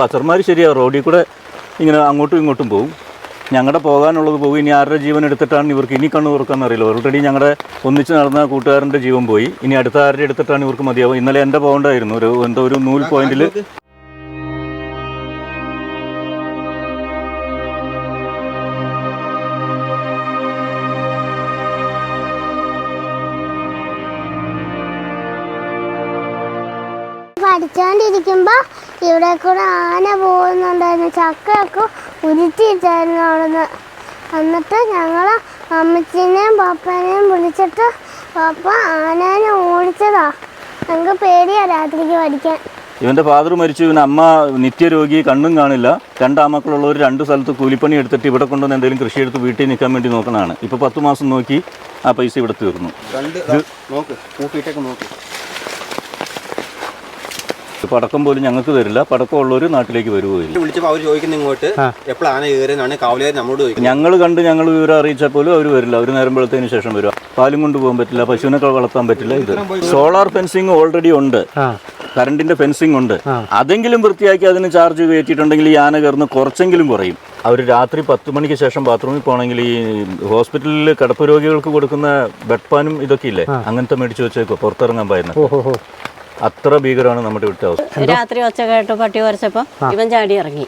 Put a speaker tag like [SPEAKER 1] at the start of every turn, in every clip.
[SPEAKER 1] വാച്ചർമാർ ശരിയാണ്, റോഡിൽ കൂടെ ഇങ്ങനെ അങ്ങോട്ടും ഇങ്ങോട്ടും പോകും. ഞങ്ങളുടെ പോകാനുള്ളത് പോകും. ഇനി ആരുടെ ജീവൻ എടുത്തിട്ടാണ് ഇവർക്ക് ഇനി കണ്ണു തുറക്കാൻ അറിയില്ല. ഓൾറെഡി ഞങ്ങളുടെ ഒന്നിച്ച് നടന്ന കൂട്ടുകാരൻ്റെ ജീവൻ പോയി. ഇനി അടുത്ത ആരുടെ എടുത്തിട്ടാണ് ഇവർക്ക് മതിയാവും. ഇന്നലെ എൻ്റെ പോകേണ്ടായിരുന്നു ഒരു നൂൽ പോയിന്റിൽ.
[SPEAKER 2] പഠിച്ചോണ്ടിരിക്കുമ്പോൾ ഇവിടെ കൂടെ ആന പോകുന്നുണ്ടായിരുന്നു. ചക്കയൊക്കെ ഉരുട്ടിയിട്ടായിരുന്നു അവിടുന്ന്. എന്നിട്ട് ഞങ്ങൾ അമ്മച്ചീനെയും പപ്പനെയും വിളിച്ചിട്ട് പപ്പ ആനേനെ ഓടിച്ചതാ. ഞങ്ങൾക്ക് പേടിയാ രാത്രിക്ക് പഠിക്കാൻ.
[SPEAKER 1] ഇവൻ്റെ ഫാദർ മരിച്ചു. ഇവൻ അമ്മ നിത്യരോഗി, കണ്ണും കാണില്ല. രണ്ടാമക്കളുള്ളവർ 2 സ്ഥലത്ത് കൂലിപ്പണി എടുത്തിട്ട് ഇവിടെ കൊണ്ടുവന്ന് എന്തെങ്കിലും കൃഷി എടുത്ത് വീട്ടിൽ നിൽക്കാൻ വേണ്ടി നോക്കണതാണ്. ഇപ്പോൾ 10 മാസം നോക്കി ആ പൈസ ഇവിടെ തീർന്നു. പടക്കം പോലും ഞങ്ങൾക്ക് തരില്ല. പടക്കം ഉള്ളവർ നാട്ടിലേക്ക് വരുകയില്ല. ഞങ്ങൾ കണ്ട് ഞങ്ങൾ വിവരം അറിയിച്ചാൽ പോലും അവർ വരില്ല. അവർ നേരമ്പോഴത്തേന് ശേഷം വരും. പാലും കൊണ്ട് പോകാൻ പറ്റില്ല, പശുവിനൊക്കെ വളർത്താൻ പറ്റില്ല. ഇത് സോളാർ ഫെൻസിങ് ഓൾറെഡി ഉണ്ട്, കറണ്ടിന്റെ ഫെൻസിങ് ഉണ്ട്. അതെങ്കിലും വൃത്തിയാക്കി അതിന് ചാർജ് കയറ്റിയിട്ടുണ്ടെങ്കിൽ ഈ ആന കയറുന്ന കുറച്ചെങ്കിലും കുറയും. അവർ രാത്രി 10 മണിക്ക് ശേഷം ബാത്റൂമിൽ പോകണമെങ്കിൽ ഈ ഹോസ്പിറ്റലിൽ കിടപ്പ് രോഗികൾക്ക് കൊടുക്കുന്ന ബെഡ്പാനും ഇതൊക്കെ ഇല്ലേ, അങ്ങനത്തെ മേടിച്ച് വെച്ചേക്കോ പുറത്തിറങ്ങാൻ പാരുന്നത്. അത്ര ഭീകരമാണ് നമ്മുടെ ഇവിടുത്തെ അവസ്ഥ.
[SPEAKER 3] രാത്രി ഒച്ച കേട്ട് പട്ടി കുറച്ചപ്പോ ഇവൻ ചാടി ഇറങ്ങി.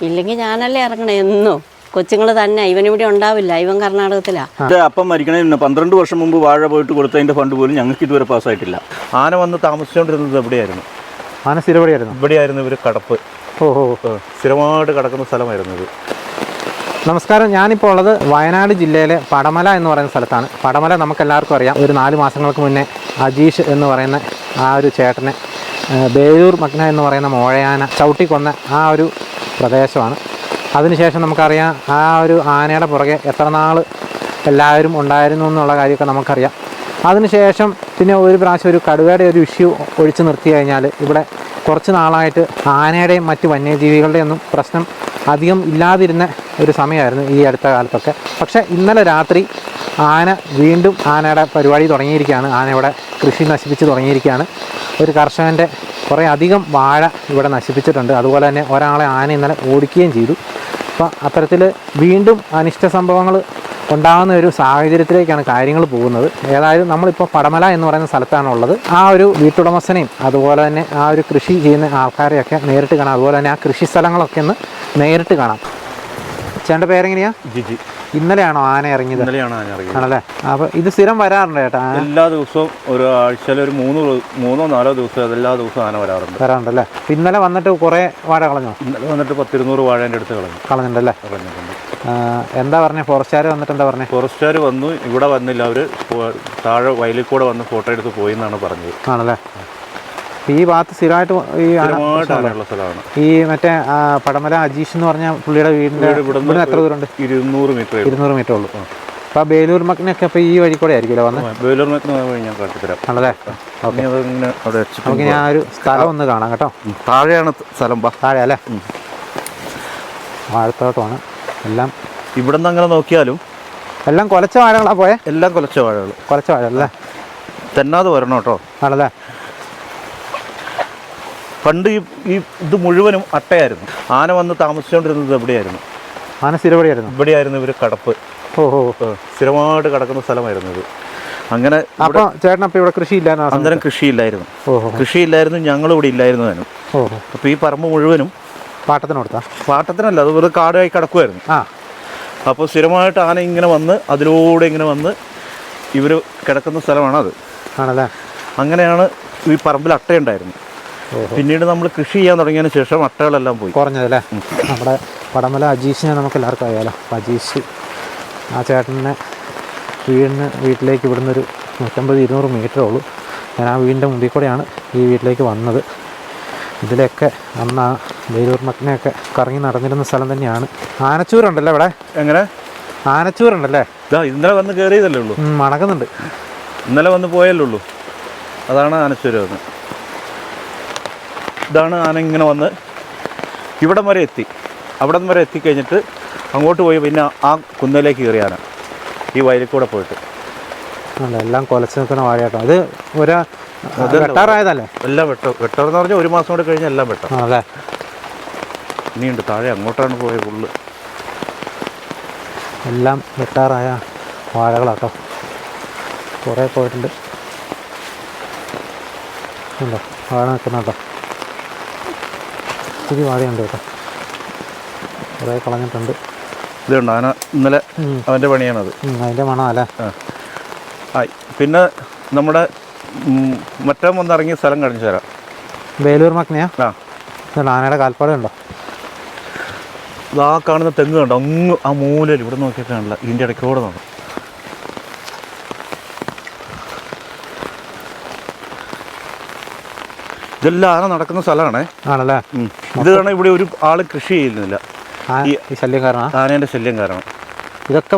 [SPEAKER 3] ഇല്ലെങ്കിൽ ഞാനല്ലേ ഇറങ്ങണേ എന്നും. കൊച്ചുങ്ങൾ തന്നെ, ഇവനിവിടെ ഉണ്ടാവില്ല, ഇവൻ കർണാടകത്തിലാ.
[SPEAKER 1] അപ്പം മരിക്കണേ 12 വർഷം മുമ്പ് വാഴ പോയിട്ട് കൊടുത്തതിന്റെ ഫണ്ട് പോലും ഞങ്ങൾക്ക് ഇതുവരെ പാസ്സായിട്ടില്ല. ആന വന്ന് താമസിച്ചുകൊണ്ടിരുന്നത് എവിടെയായിരുന്നു?
[SPEAKER 4] ആന സ്ഥിരപടിയായിരുന്നു.
[SPEAKER 1] ഇവിടെയായിരുന്നു ഇവർ കടപ്പ്. സ്ഥിരമായിട്ട് കിടക്കുന്ന സ്ഥലമായിരുന്നു ഇത്.
[SPEAKER 4] നമസ്കാരം. ഞാനിപ്പോൾ ഉള്ളത് വയനാട് ജില്ലയിലെ പടമല എന്ന് പറയുന്ന സ്ഥലത്താണ്. പടമല നമുക്കെല്ലാവർക്കും അറിയാം. ഒരു 4 മാസങ്ങൾക്ക് മുന്നേ അജീഷ് എന്ന് പറയുന്ന ആ ഒരു ചേട്ടനെ ബേലൂർ മഗ്ന എന്ന് പറയുന്ന മോഴയാന ചവിട്ടിക്കൊന്ന ആ ഒരു പ്രദേശമാണ്. അതിനുശേഷം നമുക്കറിയാം ആ ഒരു ആനയുടെ പുറകെ എത്ര നാൾ എല്ലാവരും ഉണ്ടായിരുന്നു എന്നുള്ള കാര്യമൊക്കെ നമുക്കറിയാം. അതിനുശേഷം പിന്നെ ഒരു പ്രാവശ്യം ഒരു കടുവയുടെ ഒരു ഇഷ്യൂ ഒഴിച്ചു നിർത്തി കഴിഞ്ഞാൽ ഇവിടെ കുറച്ച് നാളായിട്ട് ആനയുടെയും മറ്റ് വന്യജീവികളുടെയും ഒന്നും പ്രശ്നം അധികം ഇല്ലാതിരുന്ന ഒരു സമയമായിരുന്നു ഈ അടുത്ത കാലത്തൊക്കെ. പക്ഷേ ഇന്നലെ രാത്രി ആന വീണ്ടും ആനയുടെ പരിപാടി തുടങ്ങിയിരിക്കുകയാണ്. ആന ഇവിടെ കൃഷി നശിപ്പിച്ച് തുടങ്ങിയിരിക്കുകയാണ്. ഒരു കർഷകൻ്റെ കുറേ അധികം വാഴ ഇവിടെ നശിപ്പിച്ചിട്ടുണ്ട്. അതുപോലെ തന്നെ ഒരാളെ ആന ഇന്നലെ ഓടിക്കുകയും ചെയ്തു. അപ്പോൾ അത്തരത്തിൽ വീണ്ടും അനിഷ്ട സംഭവങ്ങൾ ഉണ്ടാകുന്ന ഒരു സാഹചര്യത്തിലേക്കാണ് കാര്യങ്ങൾ പോകുന്നത്. ഏതായാലും നമ്മളിപ്പോൾ പടമല എന്ന് പറയുന്ന സ്ഥലത്താണുള്ളത്. ആ ഒരു വീട്ടുടമസ്ഥനെയും അതുപോലെ തന്നെ ആ ഒരു കൃഷി ചെയ്യുന്ന ആൾക്കാരെയൊക്കെ നേരിട്ട് കാണാം. അതുപോലെ തന്നെ ആ കൃഷി സ്ഥലങ്ങളൊക്കെ ഒന്ന് നേരിട്ട് കാണാം. ചേട്ടൻ്റെ പേരെങ്ങനെയാ?
[SPEAKER 1] ജിജി.
[SPEAKER 4] ഇന്നലെയാണോ ആന ഇറങ്ങിയത്?
[SPEAKER 1] ഇന്നലെയാണ് ആന ഇറങ്ങിയത്.
[SPEAKER 4] ആണല്ലേ? അപ്പോൾ ഇത് സ്ഥിരം വരാറുണ്ട് ചേട്ടാ?
[SPEAKER 1] എല്ലാ ദിവസവും ഒരു ആഴ്ചയിൽ ഒരു 3-4 ദിവസം എല്ലാ ദിവസവും ആന
[SPEAKER 4] വരാറുണ്ടല്ലേ? ഇന്നലെ വന്നിട്ട് കുറേ വാഴ കളഞ്ഞോ?
[SPEAKER 1] ഇന്നലെ വന്നിട്ട് 10-200 വാഴേൻ്റെ അടുത്ത് കളഞ്ഞിട്ടുണ്ടല്ലേ?
[SPEAKER 4] എന്താ പറഞ്ഞത്? ഫോറസ്റ്റുകാർ വന്നിട്ട് എന്താ പറഞ്ഞത്? ഫോറസ്റ്റുകാർ
[SPEAKER 1] വന്നു, ഇവിടെ വന്നില്ല. അവർ താഴെ വയലിൽ കൂടെ വന്ന് ഫോട്ടോ എടുത്ത് പോയി എന്നാണ് പറഞ്ഞത്.
[SPEAKER 4] ആണല്ലേ? ഈ ഭാഗത്ത് സ്ഥിരമായിട്ട് ഈ മറ്റേ പടമല അജീഷ് എന്ന് പറഞ്ഞ പുള്ളിയുടെ വീടിൻ്റെ ഇവിടെ എത്ര ദൂരമുണ്ട്? 200 മീറ്റർ ഉള്ളൂ. അപ്പോൾ ബേലൂർ മഗ്നൊക്കെ ഇപ്പോൾ ഈ വഴി കൂടെ ആയിരിക്കുമല്ലോ വന്ന്?
[SPEAKER 1] ബേലൂർ മഗ്ന ഞാൻ കാട്ടിത്തരാം.
[SPEAKER 4] ആണല്ലേ? ഓക്കെ, നമുക്ക് ഞാൻ ഒരു സ്ഥലം ഒന്ന് കാണാം കേട്ടോ.
[SPEAKER 1] താഴെയാണ് സ്ഥലം.
[SPEAKER 4] താഴെ അല്ലേ? വാഴത്തോട്ടമാണ് എല്ലാം.
[SPEAKER 1] ഇവിടെ നിന്ന് അങ്ങനെ നോക്കിയാലും
[SPEAKER 4] എല്ലാം കുലച്ച വാഴകളാണ് പോയെ?
[SPEAKER 1] എല്ലാം കുലച്ച വാഴ
[SPEAKER 4] അല്ലേ?
[SPEAKER 1] തെന്നാതെ വരണം കേട്ടോ.
[SPEAKER 4] ആണല്ലേ?
[SPEAKER 1] പണ്ട് ഈ ഇത് മുഴുവനും അട്ടയായിരുന്നു. ആന വന്ന് താമസിച്ചുകൊണ്ടിരുന്നത് എവിടെയായിരുന്നു?
[SPEAKER 4] ആന സ്ഥിരപടിയായിരുന്നു.
[SPEAKER 1] ഇവിടെയായിരുന്നു ഇവർ കടപ്പ്. സ്ഥിരമായിട്ട് കിടക്കുന്ന സ്ഥലമായിരുന്നു ഇത്. അങ്ങനെ
[SPEAKER 4] അപ്പോൾ ചേട്ടൻ അപ്പോൾ ഇവിടെ കൃഷിയില്ലായിരുന്നു?
[SPEAKER 1] അന്നേരം കൃഷിയില്ലായിരുന്നു. കൃഷിയില്ലായിരുന്നു, ഞങ്ങളിവിടെ ഇല്ലായിരുന്നു താനും. അപ്പോൾ ഈ പറമ്പ് മുഴുവനും
[SPEAKER 4] പാട്ടത്തിന് കൊടുത്താ?
[SPEAKER 1] പാട്ടത്തിനല്ല, അത് വെറുതെ കാടായി കിടക്കുമായിരുന്നു. അപ്പോൾ സ്ഥിരമായിട്ട് ആന ഇങ്ങനെ വന്ന് അതിലൂടെ ഇങ്ങനെ വന്ന് ഇവർ കിടക്കുന്ന സ്ഥലമാണത്.
[SPEAKER 4] ആണല്ലേ?
[SPEAKER 1] അങ്ങനെയാണ് ഈ പറമ്പിൽ അട്ടയുണ്ടായിരുന്നു. പിന്നീട് നമ്മൾ കൃഷി ചെയ്യാൻ തുടങ്ങിയതിന് ശേഷം അട്ടകളെല്ലാം പോയി
[SPEAKER 4] കുറഞ്ഞതല്ലേ? നമ്മുടെ പടമല അജീഷിനെ നമുക്ക് എല്ലാവർക്കും അറിയാലോ. അജീഷ് ആ ചേട്ടനെ വീട്ടിലേക്ക് ഇവിടുന്ന് ഒരു 150-200 മീറ്ററേ ഉള്ളൂ. ഞാൻ ആ വീടിൻ്റെ മുമ്പിൽ കൂടെയാണ് ഈ വീട്ടിലേക്ക് വന്നത്. ഇതിലൊക്കെ അന്ന് ആ ബേലൂർ മഗ്നയൊക്കെ കറങ്ങി നടന്നിരുന്ന സ്ഥലം തന്നെയാണ്. ആനച്ചൂരുണ്ടല്ലേ ഇവിടെ? എങ്ങനെ? ആനച്ചൂരുണ്ടല്ലേ?
[SPEAKER 1] ഇന്നലെ വന്ന് കയറിയതല്ലേ ഉള്ളൂ.
[SPEAKER 4] മണക്കുന്നുണ്ട്.
[SPEAKER 1] ഇന്നലെ വന്ന് പോയല്ലേ ഉള്ളൂ. അതാണ് ആനച്ചൂര് വന്ന്. ഇതാണ് ആന ഇങ്ങനെ വന്ന് ഇവിടം വരെ എത്തി. അവിടം വരെ എത്തിക്കഴിഞ്ഞിട്ട് അങ്ങോട്ട് പോയി പിന്നെ ആ കുന്നിലേക്ക് കയറി ആന ഈ വയലിൽ കൂടെ പോയിട്ട്.
[SPEAKER 4] എല്ലാം കൊലച്ച് നിൽക്കുന്ന വാഴയാട്ടോ. അത് വെട്ടാറായതല്ലേ?
[SPEAKER 1] എല്ലാം വെട്ടമെന്ന് പറഞ്ഞാൽ 1 മാസം കൂടെ കഴിഞ്ഞാൽ എല്ലാം വെട്ടാം.
[SPEAKER 4] അല്ലേ?
[SPEAKER 5] ഇനിയുണ്ട് താഴെ അങ്ങോട്ടാണ് പോയത് ഫുള്ള്.
[SPEAKER 4] എല്ലാം വെട്ടാറായ വാഴകളാട്ടോ, കുറേ പോയിട്ടുണ്ട്. ഉണ്ടോ വാഴ നിൽക്കുന്ന കേട്ടോ, ഇത്തിരി വാഴയുണ്ട് കേട്ടോ, കുറേ കളഞ്ഞിട്ടുണ്ട്.
[SPEAKER 5] ഇതുണ്ട് ആന ഇന്നലെ അവൻ്റെ പണിയാണത്.
[SPEAKER 4] അതിൻ്റെ മണം അല്ലേ.
[SPEAKER 5] പിന്നെ നമ്മുടെ മറ്റം വന്നിറങ്ങിയ സ്ഥലം കാണിച്ചു തരാം.
[SPEAKER 4] ബേലൂർ മക്നയാ.
[SPEAKER 5] ആ
[SPEAKER 4] ആനയുടെ കാൽപ്പാട് ഉണ്ടോ?
[SPEAKER 5] ഇതാ കാണുന്ന തെങ്ങ് കണ്ടോ, അങ്ങ് ആ മൂലയിൽ ഇവിടെ നോക്കിയാൽ കാണില്ല, ഇതിൻ്റെ ഇടയ്ക്കൂടെ നോക്കാം. ഇതെല്ലാം ആന നടക്കുന്ന സ്ഥലമാണേ.
[SPEAKER 4] ആണല്ലേ.
[SPEAKER 5] ഇത് കാരണം ഇവിടെ ഒരു ആള് കൃഷി ചെയ്യുന്നില്ല,
[SPEAKER 4] ഈ ശല്യം കാരണം,
[SPEAKER 5] ആനേൻ്റെ ശല്യം കാരണം.
[SPEAKER 4] ഇതൊക്കെ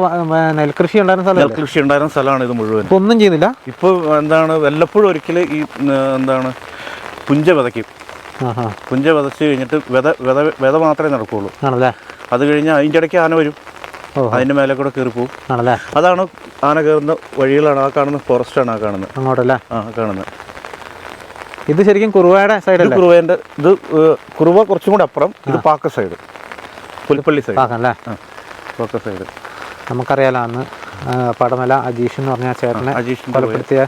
[SPEAKER 4] നെൽകൃഷി ഉണ്ടായിരുന്ന സ്ഥലം,
[SPEAKER 5] നെൽകൃഷി ഉണ്ടായിരുന്ന സ്ഥലമാണ് ഇത് മുഴുവൻ.
[SPEAKER 4] ഇപ്പൊ ഒന്നും ചെയ്യുന്നില്ല.
[SPEAKER 5] ഇപ്പോൾ എന്താണ് വല്ലപ്പോഴും ഒരിക്കൽ ഈ എന്താണ് പുഞ്ച വിതയ്ക്കും. പുഞ്ച വിതച്ച് കഴിഞ്ഞിട്ട് വിത മാത്രമേ നടക്കുകയുള്ളൂ.
[SPEAKER 4] ആണല്ലേ.
[SPEAKER 5] അത് കഴിഞ്ഞാൽ അതിൻ്റെ ഇടയ്ക്ക് ആന വരും, അതിൻ്റെ മേലെ കൂടെ കയറി പോകും.
[SPEAKER 4] ആണല്ലേ.
[SPEAKER 5] അതാണ് ആന കയറുന്ന വഴികളാണ്. ആ കാണുന്ന ഫോറസ്റ്റാണ് ആ കാണുന്നത്.
[SPEAKER 4] അങ്ങോട്ടല്ലേ.
[SPEAKER 5] കാണുന്നത്.
[SPEAKER 4] ഇത് ശരിക്കും കുറുവയുടെ സൈഡല്ലേ?
[SPEAKER 5] കുറുവേൻ്റെ ഇത് കുറുവ കുറച്ചും കൂടെ അപ്പുറം, ഇത് പാക്ക സൈഡ്, പുൽപ്പള്ളി സൈഡ്.
[SPEAKER 4] പാക്കല്ലേ.
[SPEAKER 5] പാക്ക സൈഡ്.
[SPEAKER 4] നമുക്കറിയാലോ അന്ന് പടമല അജീഷ് എന്ന് പറഞ്ഞ ചേട്ടനെ
[SPEAKER 5] അജീഷ്
[SPEAKER 4] കൊലപ്പെടുത്തിയ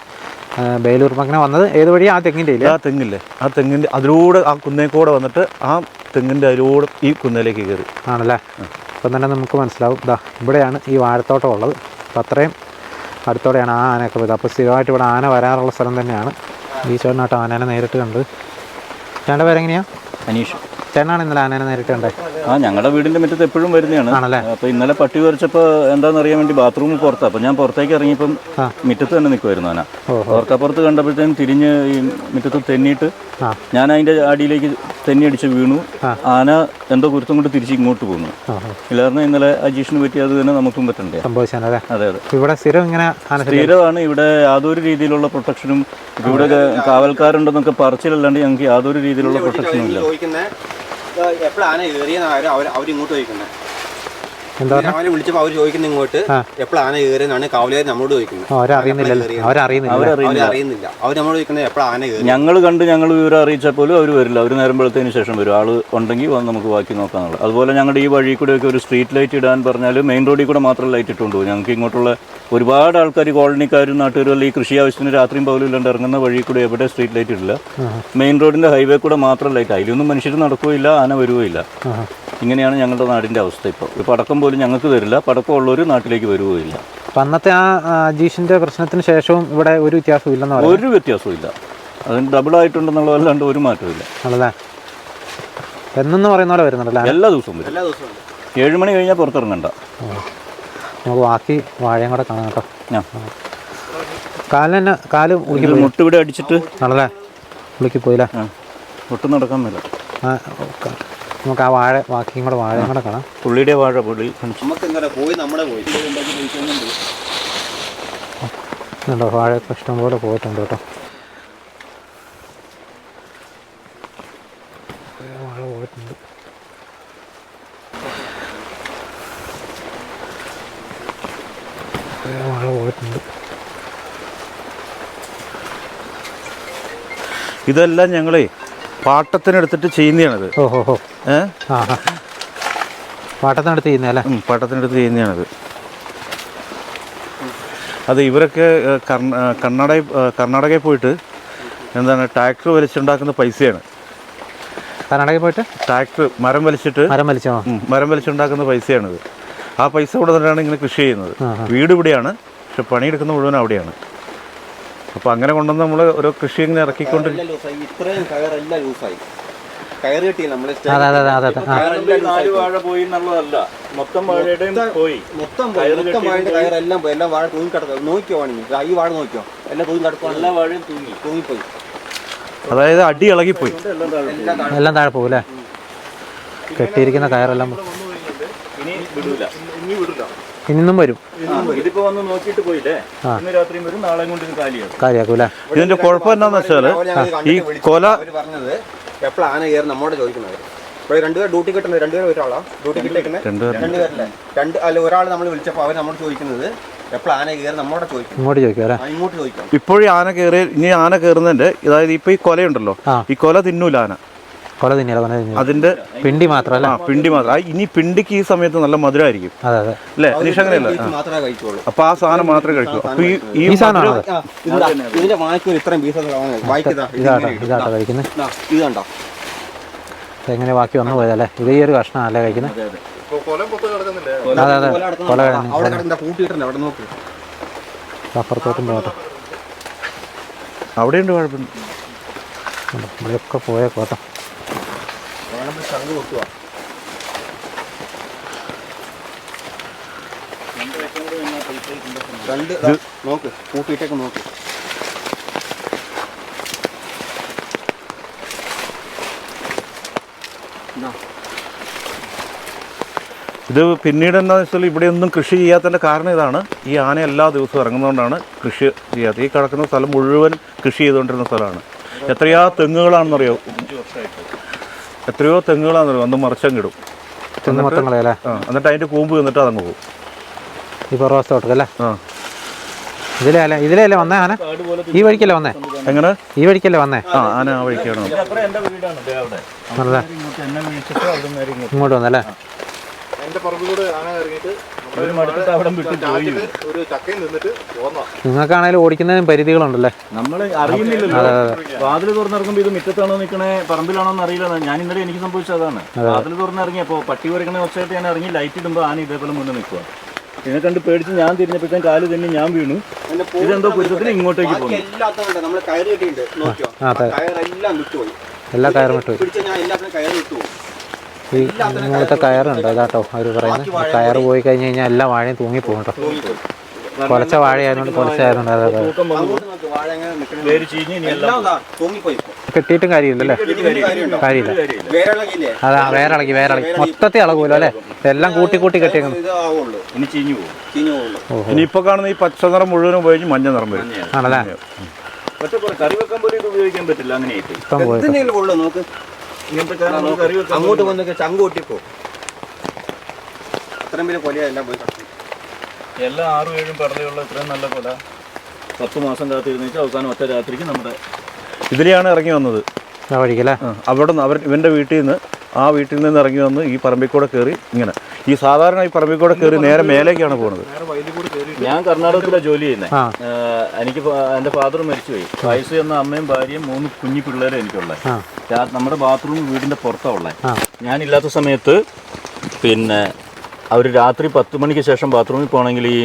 [SPEAKER 4] ബേലൂർ മകനെ വന്നത് ഏത് വഴിയാ? ആ തെങ്ങിൻ്റെ ഇല്ലേ?
[SPEAKER 5] ആ തെങ്ങില്ലേ, ആ തെങ്ങിൻ്റെ അതിലൂടെ ആ കുന്നേക്കൂടെ വന്നിട്ട് ആ തെങ്ങിൻ്റെ അതിലൂടെ ഈ കുന്നേലേക്ക് കയറി.
[SPEAKER 4] ആണല്ലേ. അപ്പം തന്നെ നമുക്ക് മനസ്സിലാവും, ഇതാ ഇവിടെയാണ് ഈ വാഴത്തോട്ടം ഉള്ളത്. അപ്പം അത്രയും അടുത്തോടെയാണ് ആ ആനയൊക്കെ പോയത്. അപ്പോൾ സ്ഥിരമായിട്ട് ഇവിടെ ആന വരാറുള്ള സ്ഥലം തന്നെയാണ്. ഈ ചേട്ടനായിട്ട് ആനേനെ നേരിട്ട് കണ്ട്. ചേട്ടൻ്റെ പേരെങ്ങനെയാണ്?
[SPEAKER 1] അനീഷ്.
[SPEAKER 4] ചേട്ടനാണ് ഇന്നലെ ആനേനെ നേരിട്ട് കണ്ടേ?
[SPEAKER 1] ഞങ്ങളുടെ വീടിൻ്റെ മുറ്റത്ത് എപ്പോഴും വരുന്നതാണ്.
[SPEAKER 4] ആണല്ലേ.
[SPEAKER 1] അപ്പോൾ ഇന്നലെ പട്ടി വരച്ചപ്പോൾ എന്താണെന്ന് അറിയാൻ വേണ്ടി ബാത്റൂമിൽ പുറത്താണ്. അപ്പോൾ ഞാൻ പുറത്തേക്ക് ഇറങ്ങിയപ്പം മുറ്റത്ത് തന്നെ നിൽക്കുമായിരുന്നു ആന. ഓർക്കപ്പുറത്ത് കണ്ടപ്പോഴത്തേനും തിരിഞ്ഞ് ഈ മുറ്റത്ത് തെന്നിയിട്ട് ഞാൻ അതിൻ്റെ അടിയിലേക്ക് തെന്നി അടിച്ച് വീണു. ആന എന്തോ കുരുത്തം കൊണ്ട് തിരിച്ച് ഇങ്ങോട്ട് പോകുന്നു. ഇല്ലായിരുന്നു ഇന്നലെ അജീഷിന് പറ്റി അത് തന്നെ നമുക്കും പറ്റണ്ടേ.
[SPEAKER 4] സംഭവിച്ചാലേ.
[SPEAKER 1] അതെ അതെ.
[SPEAKER 4] ഇവിടെ സ്ഥിരം ഇങ്ങനെ
[SPEAKER 1] സ്ഥിരമാണ്. ഇവിടെ യാതൊരു രീതിയിലുള്ള പ്രൊട്ടക്ഷനും, ഇവിടെ കാവൽക്കാരുണ്ടെന്നൊക്കെ പറച്ചിലല്ലാണ്ട് ഞങ്ങൾക്ക് യാതൊരു രീതിയിലുള്ള പ്രൊട്ടക്ഷനും ഇല്ല.
[SPEAKER 6] എപ്പോഴാണ് കയറിയെന്ന് അവരിങ്ങോട്ട് ചോദിക്കുന്നത്.
[SPEAKER 4] എന്താ
[SPEAKER 6] അവനെ വിളിച്ചപ്പോൾ അവർ ചോദിക്കുന്നത് ഇങ്ങോട്ട് എപ്പോഴാണ് കയറിയെന്നാണ് കാവലുകാർ നമ്മളോട് ചോദിക്കുന്നത്.
[SPEAKER 4] അവരറിയുന്നില്ല.
[SPEAKER 6] അവരറിയുന്നില്ല. അവർ നമ്മളോട് ചോദിക്കുന്നത് എപ്പോഴാണ് കയറി.
[SPEAKER 1] ഞങ്ങൾ വിവരം അറിയിച്ചാൽ പോലും അവർ വരില്ല. അവർ നേരമ്പോഴത്തേന് ശേഷം വരും. ആൾ ഉണ്ടെങ്കിൽ വന്ന് നമുക്ക് ബാക്കി നോക്കാനുള്ളത്. അതുപോലെ ഞങ്ങളുടെ ഈ വഴി കൂടെയൊക്കെ ഒരു സ്ട്രീറ്റ് ലൈറ്റ് ഇടാൻ പറഞ്ഞാൽ മെയിൻ റോഡിൽ കൂടെ മാത്രം ലൈറ്റ് ഇട്ടുകൊണ്ട് പോകും. ഞങ്ങൾക്ക് ഇങ്ങോട്ടുള്ള ഒരുപാട് ആൾക്കാർ, കോളനിക്കാരും നാട്ടുകാരും അല്ലെങ്കിൽ കൃഷി ആവശ്യത്തിന് രാത്രിയും പകലും ഇല്ലാണ്ട് ഇറങ്ങുന്ന വഴി കൂടെ എവിടെ സ്ട്രീറ്റ് ലൈറ്റ് ഇടില്ല. മെയിൻ റോഡിൻ്റെ ഹൈവേ കൂടെ മാത്രം ലൈറ്റ്. അതിലൊന്നും മനുഷ്യർ നടക്കുകയില്ല, ആന വരുകയില്ല. ഇങ്ങനെയാണ് ഞങ്ങളുടെ നാടിൻ്റെ അവസ്ഥ. ഇപ്പോൾ ഒരു പടക്കം പോലും ഞങ്ങൾക്ക് തരില്ല. പടക്കം ഉള്ളവർ നാട്ടിലേക്ക് വരുകയില്ല.
[SPEAKER 4] അന്നത്തെ ആ അജീഷിൻ്റെ പ്രശ്നത്തിന് ശേഷവും ഇവിടെ ഒരു വ്യത്യാസവും ഇല്ലെന്ന് പറയാം.
[SPEAKER 1] ഒരു വ്യത്യാസവും ഇല്ല. അതിന് ഡബിളായിട്ടുണ്ടെന്നുള്ളതല്ലാണ്ട് ഒരു മാറ്റമില്ല.
[SPEAKER 4] ആണല്ലേ. എന്നു പറയുന്ന പോലെ വരുന്നുണ്ടല്ലേ?
[SPEAKER 1] എല്ലാ ദിവസവും വരും. 7 മണി കഴിഞ്ഞാൽ പുറത്തിറങ്ങണ്ട.
[SPEAKER 4] നമുക്ക് ബാക്കി വാഴയും കൂടെ കാണാം കേട്ടോ. കാല്
[SPEAKER 1] മുട്ട് ഇവിടെ അടിച്ചിട്ട്
[SPEAKER 4] ആണല്ലേ ഉള്ളിക്ക് പോയില്ലേ?
[SPEAKER 1] ഒട്ടും നടക്കാൻ മേല.
[SPEAKER 4] നമുക്ക് ആ വാഴ ബാക്കിയും കൂടെ വാഴയും കൂടെ കാണാം.
[SPEAKER 1] പുള്ളിയുടെ വാഴ പുള്ളി
[SPEAKER 4] ഉണ്ടോ? വാഴയൊക്കെ ഇഷ്ടം പോലെ പോയിട്ടുണ്ട് കേട്ടോ. വാഴ പോയിട്ടുണ്ട്. വാഴ പോയിട്ടുണ്ട്.
[SPEAKER 5] ഇതെല്ലാം ഞങ്ങളെ പാട്ടത്തിനെടുത്തിട്ട് ചെയ്യുന്നതാണത്.
[SPEAKER 4] പാട്ടത്തിനടുത്ത് ചെയ്യുന്നതല്ലേ?
[SPEAKER 5] പാട്ടത്തിനെടുത്ത് ചെയ്യുന്നതാണത്. അത് ഇവരൊക്കെ കർണാടകയിൽ പോയിട്ട് എന്താണ് ട്രാക്ടർ വലിച്ചുണ്ടാക്കുന്ന പൈസയാണ്.
[SPEAKER 4] കർണാടകയിൽ പോയിട്ട്
[SPEAKER 5] ട്രാക്ടർ മരം വലിച്ചുണ്ടാക്കുന്ന പൈസയാണിത്. ആ പൈസ കൂടെ തന്നെയാണ് ഇങ്ങനെ കൃഷി ചെയ്യുന്നത്. വീട് ഇവിടെയാണ്, പക്ഷെ പണിയെടുക്കുന്ന മുഴുവൻ അവിടെയാണ്. അപ്പോൾ അങ്ങനെ കൊണ്ടുവന്ന് നമ്മൾ ഓരോ കൃഷി ഇങ്ങനെ ഇറക്കിക്കൊണ്ട്
[SPEAKER 6] ഇത്രയും കയറെല്ലാം ലൂസായി. കയറ് കെട്ടിയില്ല നമ്മള്.
[SPEAKER 1] വാഴ പോയി എന്നുള്ളതല്ല, മൊത്തം വാഴയുടെയും പോയി.
[SPEAKER 6] മൊത്തം കയറെല്ലാം പോയി. എല്ലാം വാഴ തൂങ്ങി കിടക്കുക. നോക്കിയോ വേണമെങ്കിൽ ഈ വാഴ നോക്കിയോ, എല്ലാം തൂങ്ങി കിടക്കുക. എല്ലാ വാഴയും തൂങ്ങിപ്പോയി.
[SPEAKER 5] അതായത് അടി ഇളകിപ്പോയി.
[SPEAKER 4] എല്ലാം താഴെ പോകും അല്ലേ? കെട്ടിയിരിക്കുന്ന കയറെല്ലാം ഇന്നും വരും.
[SPEAKER 1] ഇതിപ്പോ വന്ന് നോക്കിയിട്ട് പോയില്ലേ, ഇന്ന് രാത്രിയും വരും, നാളെ കൊണ്ട്
[SPEAKER 4] കാര്യാക്കൂല്ലേ?
[SPEAKER 5] ഇതിന്റെ കുഴപ്പം എന്താണെന്ന് വെച്ചാൽ ഈ കൊല
[SPEAKER 6] പറഞ്ഞത് എപ്പോഴാണ് ആന കയറി നമ്മോട് ചോദിക്കുന്നത്. ഇപ്പോൾ രണ്ടുപേർ ഡ്യൂട്ടി കിട്ടുന്നത്, രണ്ടുപേരും ഒരാളാ ഡ്യൂട്ടി കിട്ടേക്കുന്നത്, രണ്ടുപേരല്ലേ? അല്ല ഒരാൾ നമ്മൾ വിളിച്ചപ്പോൾ അവർ നമ്മോട് ചോദിക്കുന്നത് എപ്പോഴാണ് ആന കയറി നമ്മോട് ചോദിക്കും. ഇങ്ങോട്ട് ചോദിക്കാം.
[SPEAKER 5] ഇപ്പോഴും ആന കയറി, ഇനി ആന കയറുന്നതിന്റെ, അതായത് ഇപ്പൊ ഈ കൊലയുണ്ടല്ലോ, ഈ കൊല തിന്നൂല ആന.
[SPEAKER 4] കൊല തിന്നില്ല
[SPEAKER 5] അതിന്റെ
[SPEAKER 4] പിണ്ടി മാത്രമല്ല.
[SPEAKER 5] പിണ്ടി മാത്രം. ഇനി പിണ്ടിക്ക് ഈ സമയത്ത് നല്ല മധുരമായിരിക്കും
[SPEAKER 4] അതെ അതെ
[SPEAKER 5] അല്ലേ അനീഷ്? അങ്ങനെയല്ല.
[SPEAKER 6] മാത്രമേ കഴിക്കുള്ളൂ.
[SPEAKER 5] അപ്പൊ ആ സാധനം മാത്രമേ കഴിക്കൂ. അപ്പൊ ഈ
[SPEAKER 4] സാധനമാണോ?
[SPEAKER 6] ഇതിന്റെ വായിക്കൊരു ഇത്രയും പീസസ് വായിക്കതാ.
[SPEAKER 4] ഇതാട്ടോ കഴിക്കുന്നത്.
[SPEAKER 6] ഇത് കണ്ടോ
[SPEAKER 4] എങ്ങനെ ബാക്കി വന്നു പോയതല്ലേ? ഇത് ഈ ഒരു കഷ്ണമല്ലേ കഴിക്കുന്നത്? അതെ അതെ കൊല കഴിഞ്ഞു.
[SPEAKER 6] അവിടെ കിടന്ന കൂട്ടിയിട്ടുണ്ട്. അവിടെ നോക്ക്.
[SPEAKER 4] അപ്പുറത്തോട്ടും പോകട്ടെ.
[SPEAKER 5] അവിടെയുണ്ട് കുഴപ്പമില്ല.
[SPEAKER 4] ഇവിടെയൊക്കെ പോയേക്കോട്ടെ.
[SPEAKER 6] ശംഖ് കൊട്ടുക. രണ്ട് നോക്ക് കൂട്ടിയിട്ടൊക്കെ നോക്ക്.
[SPEAKER 5] ഇത് പിന്നീട് എന്താണെന്ന് വെച്ചാൽ ഇവിടെ ഒന്നും കൃഷി ചെയ്യാത്തതിൻ്റെ കാരണം ഇതാണ്. ഈ ആന എല്ലാ ദിവസവും ഇറങ്ങുന്നതുകൊണ്ടാണ് കൃഷി ചെയ്യാത്തത്. ഈ കിടക്കുന്ന സ്ഥലം മുഴുവൻ കൃഷി ചെയ്തുകൊണ്ടിരുന്ന സ്ഥലമാണ്. എത്രയോ തെങ്ങുകളാണെന്നറിയോ? എത്രയോ തെങ്ങുകളാണെന്നറിയോ? വന്ന് മറിച്ചങ്ങിടും. എന്നിട്ട് അതിൻ്റെ കൂമ്പ് നിന്നിട്ട് അതങ്ങ് പോകും.
[SPEAKER 4] ഈ പുറവശത്തോട്ടല്ലേ?
[SPEAKER 5] ആ
[SPEAKER 4] ഇതിലല്ലേ വന്നേ ആന? ഈ വഴിക്കല്ലേ വന്നേ?
[SPEAKER 5] എങ്ങനെ?
[SPEAKER 4] ഈ വഴിക്കല്ലേ വന്നേ?
[SPEAKER 5] ആന ആ വഴിക്കാണ്.
[SPEAKER 4] ഇങ്ങോട്ട് വന്നല്ലേ? നിങ്ങൾക്കാണേലും ഓടിക്കുന്നതിന് പരിധികളുണ്ടല്ലേ?
[SPEAKER 1] നമ്മൾ അറിയുന്നില്ലല്ലോ. വാതിൽ തുറന്നിറങ്ങുമ്പോൾ ഇത് മുറ്റത്താണോ നിൽക്കണേ പറമ്പിലാണോ എന്ന് അറിയില്ല. ഞാൻ ഇന്നലെ എനിക്ക് സംഭവിച്ചതാണ്. വാതിൽ തുറന്നിറങ്ങിയപ്പോൾ പട്ടി കുരക്കണ ഒച്ചയായിട്ട് ഞാൻ ഇറങ്ങി ലൈറ്റ് ഇടുമ്പോൾ ആന ഇതേപോലെ മുന്നേ നിൽക്കുക. ഇതിനെ കണ്ട് പേടിച്ച് ഞാൻ തിരിഞ്ഞപ്പോഴത്തേക്കും കാല് തന്നെ ഞാൻ വീണു. ഇതെന്തോ കുറ്റത്തിന് ഇങ്ങോട്ടേക്ക് പോകുന്നു.
[SPEAKER 4] എല്ലാ കയറും വിട്ടു. ഈ ഇങ്ങനത്തെ കയറുണ്ട് അതാട്ടോ അവർ പറയുന്നത്. കയറ് പോയി കഴിഞ്ഞ് കഴിഞ്ഞാൽ എല്ലാ വാഴയും തൂങ്ങിപ്പോകും കേട്ടോ. കൊലച്ച വാഴയായതുകൊണ്ട് കൊലച്ചായതുകൊണ്ട് അതെ അതെ കെട്ടിയിട്ടും കാര്യമില്ലല്ലേ? കാര്യമില്ല. അതാ വേറിളക്കി മൊത്തത്തിൽ ഇളകൂലോ അല്ലേ? എല്ലാം കൂട്ടി കെട്ടിയേക്കുന്നു.
[SPEAKER 5] ഇനിയിപ്പോ കാണുന്ന ഈ പച്ച നിറം മുഴുവനും ഉപയോഗിച്ച് മഞ്ഞ നിറം വരും.
[SPEAKER 4] ആണല്ലേ?
[SPEAKER 1] കറി വെക്കാൻ പോലും ഇത് ഉപയോഗിക്കാൻ പറ്റില്ല. അങ്ങനെയായിട്ട്
[SPEAKER 6] അങ്ങോട്ട് വന്നൊക്കെ ചങ്ക് കൊട്ടിപ്പോ അത്രയും പേര് കൊലയെല്ലാം പോയി.
[SPEAKER 1] എല്ലാം 6-7 പടലയുള്ള ഇത്രയും നല്ല കൊല 10 മാസം കാത്തിരുന്ന് വെച്ചാൽ അവസാനം ഒറ്റ രാത്രിക്ക് നമ്മുടെ
[SPEAKER 5] ഇതിലെയാണ് ഇറങ്ങി വന്നത്.
[SPEAKER 4] വഴിക്കല്ലേ?
[SPEAKER 5] അവിടെ നിന്ന് ഇവൻ്റെ വീട്ടിൽ നിന്ന് വീട്ടിൽ നിന്ന് ഇറങ്ങി വന്ന് ഈ പറമ്പിൽ കൂടെ കയറി ഇങ്ങനെ ഈ സാധാരണ ഈ പറമ്പിൽ കൂടെ കയറി നേരെ മേലേക്കാണ് പോകുന്നത്.
[SPEAKER 1] ഞാൻ കർണാടകത്തിലാണ് ജോലി ചെയ്യുന്നത്. എനിക്ക് എൻ്റെ ഫാദർ മരിച്ചുപോയി. വയസ്സ് ചെന്ന അമ്മയും ഭാര്യയും 3 കുഞ്ഞു പിള്ളേരും എനിക്കുള്ളത്. നമ്മുടെ ബാത്റൂം വീടിൻ്റെ പുറത്താണ് ഉള്ളത്. ഞാനില്ലാത്ത സമയത്ത് പിന്നെ അവർ രാത്രി 10 മണിക്ക് ശേഷം ബാത്റൂമിൽ പോകണമെങ്കിൽ ഈ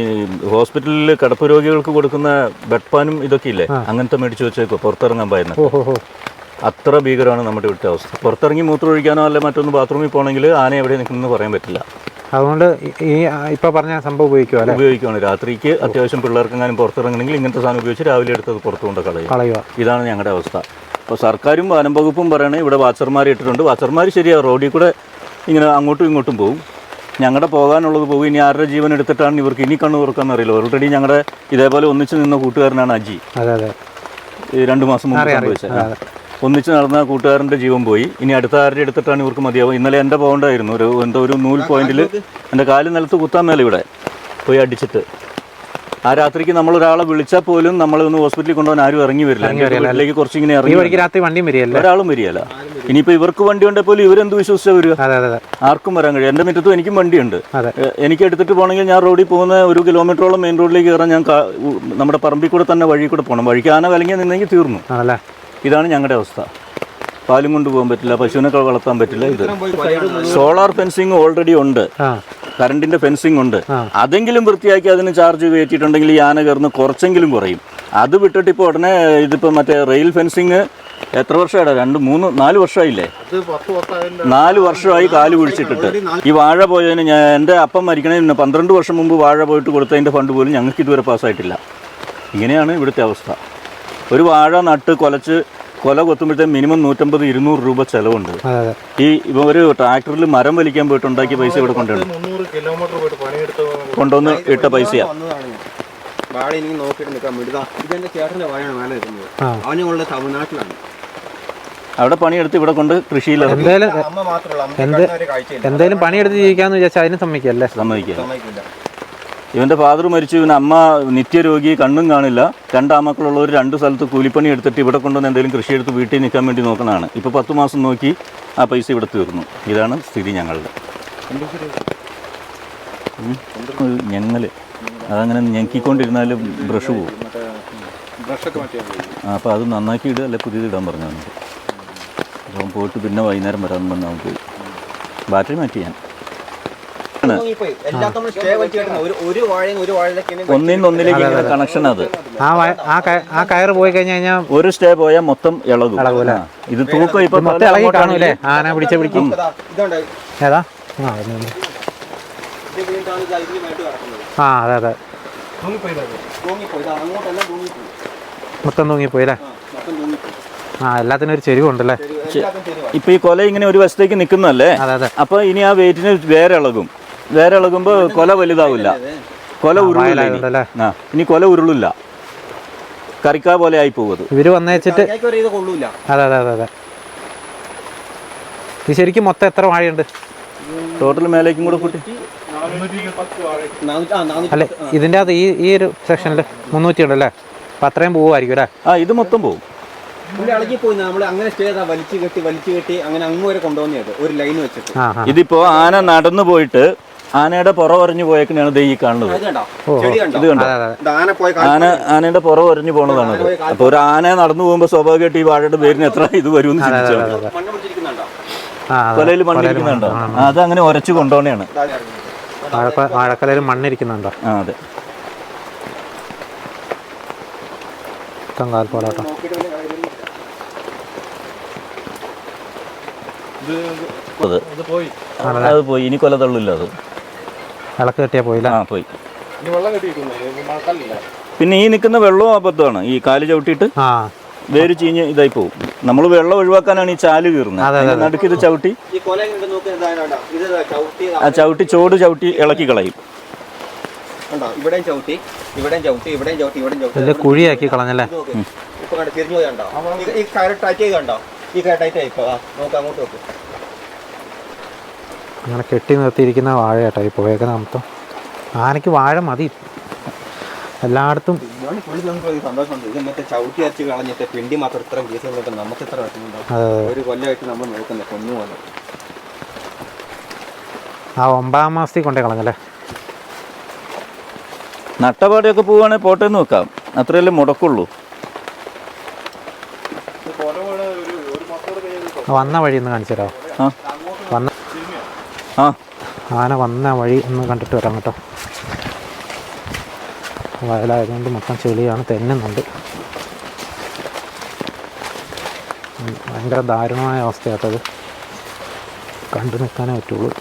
[SPEAKER 1] ഹോസ്പിറ്റലിൽ കിടപ്പ് രോഗികൾക്ക് കൊടുക്കുന്ന ബെഡ് പാനും ഇതൊക്കെ ഇല്ലേ, അങ്ങനത്തെ മേടിച്ച് വെച്ചേക്കോ പുറത്തിറങ്ങാൻ പായുന്നത്. അത്ര ഭീകരമാണ് നമ്മുടെ ഇവിടുത്തെ അവസ്ഥ. പുറത്തിറങ്ങി മൂത്രം ഒഴിക്കാനോ അല്ലെ മറ്റൊന്ന് ബാത്റൂമിൽ പോകണമെങ്കിൽ ആന എവിടെ നിൽക്കുന്നത് പറയാൻ പറ്റില്ല.
[SPEAKER 4] അതുകൊണ്ട് ഈ ഇപ്പൊ പറഞ്ഞ സംഭവം ഉപയോഗിക്കുകയാണ്.
[SPEAKER 1] രാത്രിക്ക് അത്യാവശ്യം പിള്ളേർക്കെങ്ങാനും പുറത്തിറങ്ങണമെങ്കിൽ ഇങ്ങനത്തെ സാധനം ഉപയോഗിച്ച് രാവിലെ എടുത്തത് പുറത്തു കൊണ്ട് കളയുക. ഇതാണ് ഞങ്ങളുടെ അവസ്ഥ. അപ്പോൾ സർക്കാരും വനം വകുപ്പും പറയണേ ഇവിടെ വാച്ചർമാർ ഇട്ടിട്ടുണ്ട്. വാച്ചർമാർ ശരിയാണ്, റോഡിൽ കൂടെ ഇങ്ങനെ അങ്ങോട്ടും ഇങ്ങോട്ടും പോകും. ഞങ്ങളുടെ പോകാനുള്ളത് പോകും. ഇനി ആരുടെ ജീവൻ എടുത്തിട്ടാണ് ഇവർക്ക് ഇനി കണ്ണു തുറക്കാന്ന് അറിയില്ല. ഓൾറെഡി ഞങ്ങളുടെ ഇതേപോലെ ഒന്നിച്ച് നിന്ന കൂട്ടുകാരനാണ് അജി. 2 മാസം മുമ്പ് സംഭവിച്ചത്. ഒന്നിച്ച് നടന്ന കൂട്ടുകാരൻ്റെ ജീവൻ പോയി. ഇനി അടുത്ത ആരുടെ എടുത്തിട്ടാണ് ഇവർക്ക് മതിയാവും. ഇന്നലെ എൻ്റെ പോകണ്ടായിരുന്നു. ഒരു നൂൽ പോയിന്റിൽ എൻ്റെ കാല് നിലത്ത് കുത്താൻ മേലെ ഇവിടെ പോയി അടിച്ചിട്ട് ആ രാത്രിക്ക് നമ്മളൊരാളെ വിളിച്ചാൽ പോലും നമ്മളൊന്ന് ഹോസ്പിറ്റലിൽ കൊണ്ടുപോകാൻ ആരും ഇറങ്ങി വരില്ല. വീട്ടിലേക്ക് കുറച്ച് ഇങ്ങനെ ഇറങ്ങി ഒരാളും വരികയല്ല. ഇനിയിപ്പോൾ ഇവർക്ക് വണ്ടി ഉണ്ടെങ്കിൽ പോലും ഇവരെന്ത് വിശ്വസിച്ചാൽ വരിക? ആർക്കും വരാൻ കഴിയും. എൻ്റെ മുറ്റത്തും എനിക്കും വണ്ടിയുണ്ട്. എനിക്ക് എടുത്തിട്ട് പോകണമെങ്കിൽ ഞാൻ റോഡിൽ പോകുന്ന 1 കിലോമീറ്ററോളം മെയിൻ റോഡിലേക്ക് കയറാൻ ഞാൻ നമ്മുടെ പറമ്പിൽ കൂടെ തന്നെ വഴി കൂടെ പോകണം. വഴിക്ക് ആന കലങ്ങിയാൽ നിന്നെങ്കിൽ തീർന്നു. ഇതാണ് ഞങ്ങളുടെ അവസ്ഥ. പാലും കൊണ്ട് പോകാൻ പറ്റില്ല, പശുവിനെ വളർത്താൻ പറ്റില്ല. ഇത് സോളാർ ഫെൻസിങ് ഓൾറെഡി ഉണ്ട്, കറണ്ടിന്റെ ഫെൻസിങ് ഉണ്ട്. അതെങ്കിലും വൃത്തിയാക്കി അതിന് ചാർജ് കയറ്റിയിട്ടുണ്ടെങ്കിൽ ഈ ആന കയറുന്ന കുറച്ചെങ്കിലും കുറയും. അത് വിട്ടിട്ട് ഇപ്പോൾ ഉടനെ ഇതിപ്പോൾ മറ്റേ റെയിൽ ഫെൻസിങ് എത്ര വർഷമായിട്ടാ? 2, 3, 4 വർഷമായില്ലേ? 4 വർഷമായി കാല് പിടിച്ചിട്ടിട്ട്. ഈ വാഴ പോയതിന് എൻ്റെ അപ്പം മരിക്കണതിന് 12 വർഷം മുമ്പ് വാഴ പോയിട്ട് കൊടുത്തതിൻ്റെ ഫണ്ട് പോലും ഞങ്ങൾക്ക് ഇതുവരെ പാസ്സായിട്ടില്ല. ഇങ്ങനെയാണ് ഇവിടുത്തെ അവസ്ഥ. ഒരു വാഴ നട്ട് കൊല കൊത്തുമ്പോഴത്തേക്ക് മിനിമം 150-200 രൂപ ചിലവുണ്ട്. ഈ ഒരു ട്രാക്ടറിൽ മരം വലിക്കാൻ പോയിട്ട് ഉണ്ടാക്കിയ പൈസ ഇവിടെ കൊണ്ടുവന്ന് ഇട്ട പൈസയാ.
[SPEAKER 6] വാഴ എനിക്ക് നോക്കിയിട്ട് നിൽക്കാൻ വേണ്ടി ഇതെന്റെ ചേട്ടന്റെ വാഴയാണ് മേലെ നിൽക്കുന്നത്. അവനുള്ള തമിഴ്നാട്ടിലാണ്.
[SPEAKER 1] അവിടെ പണിയെടുത്ത് ഇവിടെ കൊണ്ട് കൃഷിയിൽ
[SPEAKER 4] എന്തായാലും പണിയെടുത്ത് ജീവിക്കാന്ന് വിചാരിച്ചാൽ അതിന് സമ്മതിക്കില്ല.
[SPEAKER 1] ഇവൻ്റെ ഫാദർ മരിച്ചു, ഇവൻ അമ്മ നിത്യരോഗി, കണ്ണും കാണില്ല. 2 ആമക്കളുള്ളവർ 2 സ്ഥലത്ത് കൂലിപ്പണി എടുത്തിട്ട് ഇവിടെ കൊണ്ടുവന്ന് എന്തെങ്കിലും കൃഷി എടുത്ത് വീട്ടിൽ നിൽക്കാൻ വേണ്ടി നോക്കണതാണ്. ഇപ്പോൾ 10 മാസം നോക്കി ആ പൈസ ഇവിടെ തീർന്നു. ഇതാണ് സ്ഥിതി ഞങ്ങളുടെ. ഞങ്ങൾ അതങ്ങനെ ഞെക്കിക്കൊണ്ടിരുന്നാലും ബ്രഷ് പോകും. അപ്പോൾ അത് നന്നാക്കി ഇടുക, അല്ലെ പുതിയത് ഇടാൻ പറഞ്ഞു നമുക്ക്. അപ്പം പോയിട്ട് പിന്നെ വൈകുന്നേരം വരാൻ പറഞ്ഞാൽ നമുക്ക് ബാറ്ററി മാറ്റി ഞാൻ ഒന്നിലേക്ക് ഇങ്ങനെ കണക്ഷൻ. അത്
[SPEAKER 4] ആ കയറ് പോയി കഴിഞ്ഞാൽ
[SPEAKER 1] ഒരു സ്റ്റേ പോയാൽ മൊത്തം ഇളകും. ഇത് തൂക്കം ഇപ്പം
[SPEAKER 4] ഇളകി കാണൂലേ? ആന പിടിക്കും. ഏതാ? ആ അതെ അതെ, മൊത്തം തൂങ്ങിപ്പോയില്ലേ? ആ എല്ലാത്തിനും ഒരു ചെരിവുണ്ടല്ലേ?
[SPEAKER 1] ഇപ്പൊ ഈ കൊല ഇങ്ങനെ ഒരു വശത്തേക്ക് നിൽക്കുന്നല്ലേ, അപ്പൊ ഇനി ആ വെയിറ്റിന് വേറെ ഇളകുമ്പോ കൊല വലുതാവില്ല, കൊല ഉരുളില്ല. ഇനി കൊല ഉരുളില്ല, കറിക്കാ പോലെ ആയി പോകുന്നത്.
[SPEAKER 4] ഇവര് വന്നേച്ചിട്ട് അതെ അതെ അതെ അതെ. ഇത് ശരിക്കും മൊത്തം എത്ര വാഴയുണ്ട്
[SPEAKER 1] ടോട്ടൽ? മേലേക്കും കൂടെ കൂട്ടി
[SPEAKER 4] അല്ലെ ഇതിന്റെ അത് ഈ ഒരു സെക്ഷനിൽ 300 ഉണ്ടല്ലേ? അപ്പൊ അത്രയും പോവുമായിരിക്കും അല്ലേ?
[SPEAKER 1] ആ ഇത് മൊത്തം പോവും. ഇതിപ്പോ ആന നടന്നു പോയിട്ട് ആനയുടെ പുറവറിഞ്ഞു പോയേക്കാണ് ഈ കാണുന്നത്. ഇത് കണ്ടോ? ആനയുടെ പുറവറിഞ്ഞു പോണതാണ്. അപ്പൊ ഒരു ആന നടന്നു പോകുമ്പോ സ്വാഭാവികമായിട്ട് ഈ വാഴയുടെ പേരിന് എത്ര ഇത് വരുമെന്ന് ചിന്തിച്ചോ. കൊലയിൽ മണ്ണിരിക്കുന്നുണ്ടോ? അത് അങ്ങനെ ഉരച്ചു കൊണ്ടോണെയാണ്.
[SPEAKER 4] വാഴക്കലയിൽ മണ്ണിരിക്കുന്നുണ്ടോ?
[SPEAKER 1] ആ അതെ.
[SPEAKER 4] കാൽപ്പാടാട്ടോ.
[SPEAKER 1] അത് പോയി, ഇനി കൊല തള്ളില്ല. അത്
[SPEAKER 4] വിളക്ക് കെട്ടിയാ പോയില്ല.
[SPEAKER 1] ആ പോയി. പിന്നെ ഈ നിൽക്കുന്ന വെള്ളവും അബദ്ധമാണ്. ഈ കാല് ചവിട്ടിയിട്ട് വേര് ചീഞ്ഞ് ഇതായി പോകും. നമ്മൾ വെള്ളം ഒഴിവാക്കാനാണ് ഈ ചാല് കീറുന്നത്. നടുക്ക് ഇത് ചവിട്ടി ആ ചോട് ചവിട്ടി ഇളക്കി കളയും.
[SPEAKER 4] കുഴിയാക്കി കളഞ്ഞല്ലേ? അങ്ങനെ കെട്ടി നിർത്തിയിരിക്കുന്ന വാഴയാട്ടോ ഈ പോയേക്കുന്ന മൊത്തം. ആനയ്ക്ക് വാഴ മതി എല്ലായിടത്തും. ആ 9-ാം മാസത്തിൽ കൊണ്ടേ കളഞ്ഞല്ലേ?
[SPEAKER 1] നട്ടപാടിയൊക്കെ പോവുകയാണെങ്കിൽ പോട്ടെന്ന് വെക്കാം, അത്രയല്ലേ മുടക്കുള്ളൂ.
[SPEAKER 4] വന്ന വഴി ഒന്ന് കാണിച്ചു തരാമോ? ആന വന്ന വഴി ഒന്ന് കണ്ടിട്ട് വരാം കേട്ടോ. വയലായതുകൊണ്ട് മൊത്തം ചെളിയാണ്, തെന്നുന്നുണ്ട്. ഭയങ്കര ദാരുണമായ അവസ്ഥയാട്ടത്, കണ്ടു നിൽക്കാനേ പറ്റുള്ളൂ.